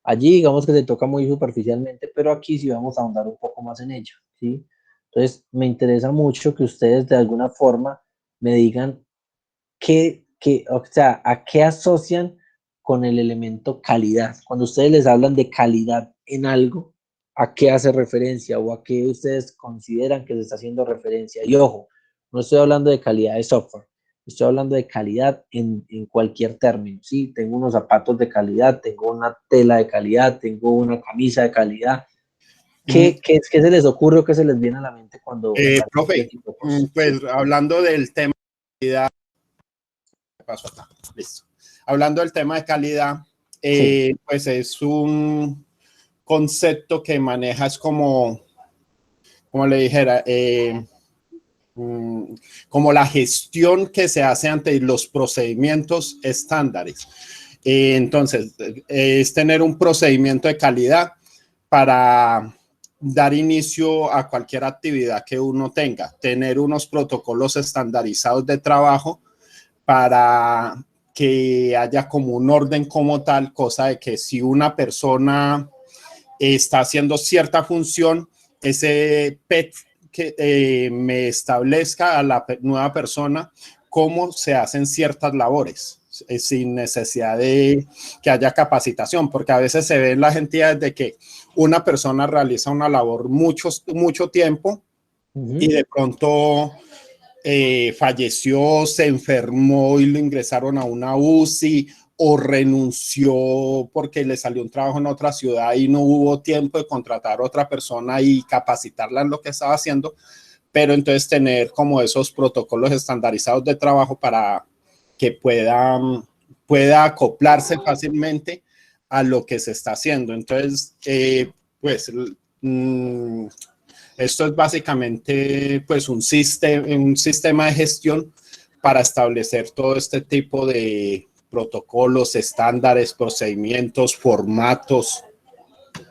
Allí digamos que se toca muy superficialmente, pero aquí sí vamos a ahondar un poco más en ello, ¿sí? Entonces, me interesa mucho que ustedes de alguna forma me digan o sea, a qué asocian con el elemento calidad. Cuando ustedes les hablan de calidad en algo, ¿a qué hace referencia o a qué ustedes consideran que se está haciendo referencia? Y ojo, no estoy hablando de calidad de software, estoy hablando de calidad en cualquier término, ¿sí? Tengo unos zapatos de calidad, tengo una tela de calidad, tengo una camisa de calidad. ¿Qué se les ocurre o qué se les viene a la mente cuando Profe, pues hablando del tema de calidad, paso acá, listo. Hablando del tema de calidad, pues es un concepto que manejas como le dijera, como la gestión que se hace ante los procedimientos estándares. Entonces, es tener un procedimiento de calidad para dar inicio a cualquier actividad que uno tenga, tener unos protocolos estandarizados de trabajo para que haya como un orden como tal, cosa de que si una persona está haciendo cierta función, ese PET que me establezca a la nueva persona cómo se hacen ciertas labores, sin necesidad de que haya capacitación, porque a veces se ve en las entidades de que una persona realiza una labor mucho tiempo y de pronto falleció, se enfermó y lo ingresaron a una UCI o renunció porque le salió un trabajo en otra ciudad y no hubo tiempo de contratar a otra persona y capacitarla en lo que estaba haciendo, pero entonces tener como esos protocolos estandarizados de trabajo para que pueda acoplarse fácilmente a lo que se está haciendo. Entonces, pues esto es básicamente pues un sistema de gestión para establecer todo este tipo de protocolos, estándares, procedimientos, formatos.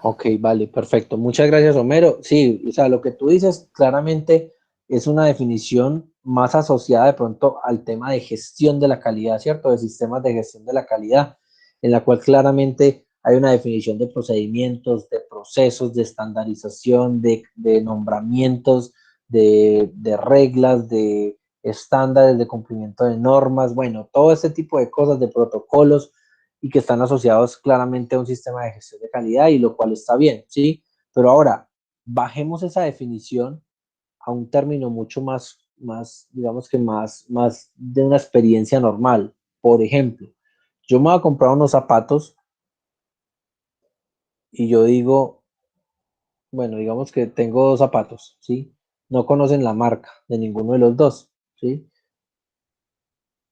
Ok, vale, perfecto. Muchas gracias, Homero. Sí, o sea, lo que tú dices claramente es una definición más asociada de pronto al tema de gestión de la calidad, ¿cierto? De sistemas de gestión de la calidad, en la cual claramente hay una definición de procedimientos, de procesos, de estandarización, de nombramientos, de reglas, de estándares, de cumplimiento de normas, bueno, todo ese tipo de cosas, de protocolos y que están asociados claramente a un sistema de gestión de calidad y lo cual está bien, ¿sí? Pero ahora, bajemos esa definición a un término mucho más digamos que más de una experiencia normal. Por ejemplo, yo me voy a comprar unos zapatos y yo digo, bueno, digamos que tengo dos zapatos, ¿sí? No conocen la marca de ninguno de los dos, ¿sí?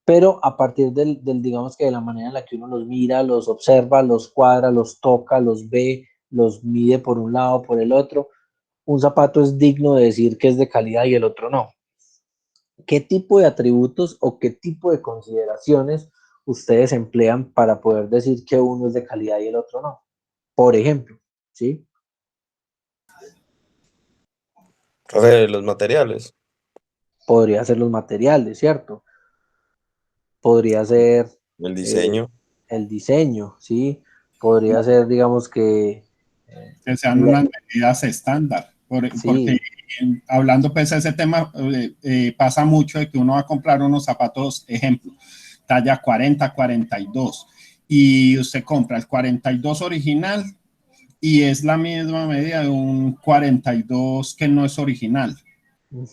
Pero a partir digamos que de la manera en la que uno los mira, los observa, los cuadra, los toca, los ve, los mide por un lado, por el otro, un zapato es digno de decir que es de calidad y el otro no. ¿Qué tipo de atributos o qué tipo de consideraciones ustedes emplean para poder decir que uno es de calidad y el otro no? Por ejemplo, ¿sí? Los materiales. Podría ser los materiales, ¿cierto? Podría ser El diseño. el diseño, ¿sí? Podría ser, digamos que Que sean unas medidas estándar, porque hablando pues de ese tema, pasa mucho de que uno va a comprar unos zapatos, ejemplo, talla 40, 42, y usted compra el 42 original y es la misma medida de un 42 que no es original.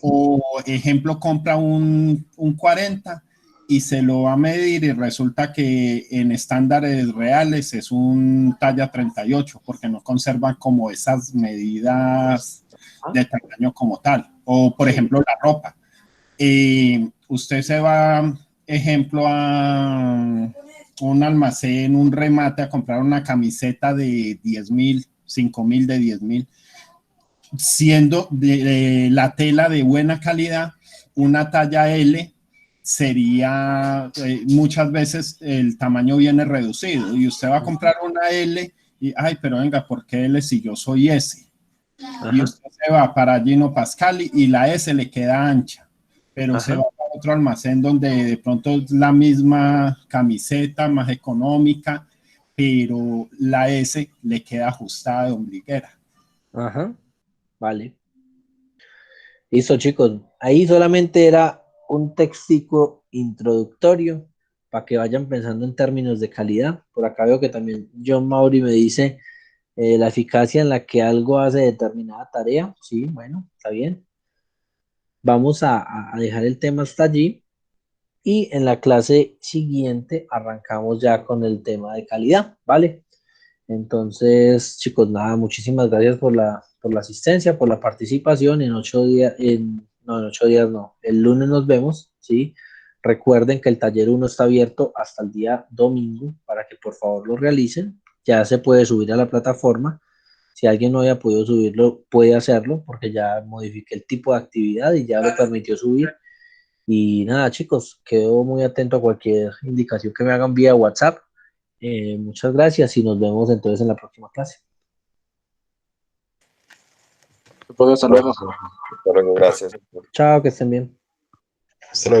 O ejemplo, compra un 40 y se lo va a medir y resulta que en estándares reales es un talla 38 porque no conservan como esas medidas de tamaño como tal. O por ejemplo la ropa. Usted se va, ejemplo, a un almacén, un remate, a comprar una camiseta de 10.000, 5.000, de 10.000, siendo de la tela de buena calidad, una talla L sería, muchas veces el tamaño viene reducido y usted va a comprar una L y, ay, pero venga, ¿por qué L si yo soy S? Ajá. Y usted se va para Gino Pascali y la S le queda ancha, pero se Ajá. va para otro almacén donde de pronto es la misma camiseta, más económica, pero la S le queda ajustada de ombliguera. Ajá. Vale. Listo, chicos. Ahí solamente era un textico introductorio para que vayan pensando en términos de calidad. Por acá veo que también John Mauri me dice la eficacia en la que algo hace determinada tarea. Sí, bueno, está bien. Vamos a dejar el tema hasta allí y en la clase siguiente arrancamos ya con el tema de calidad, ¿vale? Entonces, chicos, nada, muchísimas gracias por la asistencia, por la participación. En 8 días, no, en 8 días no, el lunes nos vemos, ¿sí? Recuerden que el taller 1 está abierto hasta el día domingo para que por favor lo realicen. Ya se puede subir a la plataforma. Si alguien no había podido subirlo, puede hacerlo porque ya modifiqué el tipo de actividad y ya lo permitió subir. Y nada, chicos, quedo muy atento a cualquier indicación que me hagan vía WhatsApp. Muchas gracias y nos vemos entonces en la próxima clase. Hasta luego. Hasta luego, gracias. Chao, que estén bien. Hasta luego.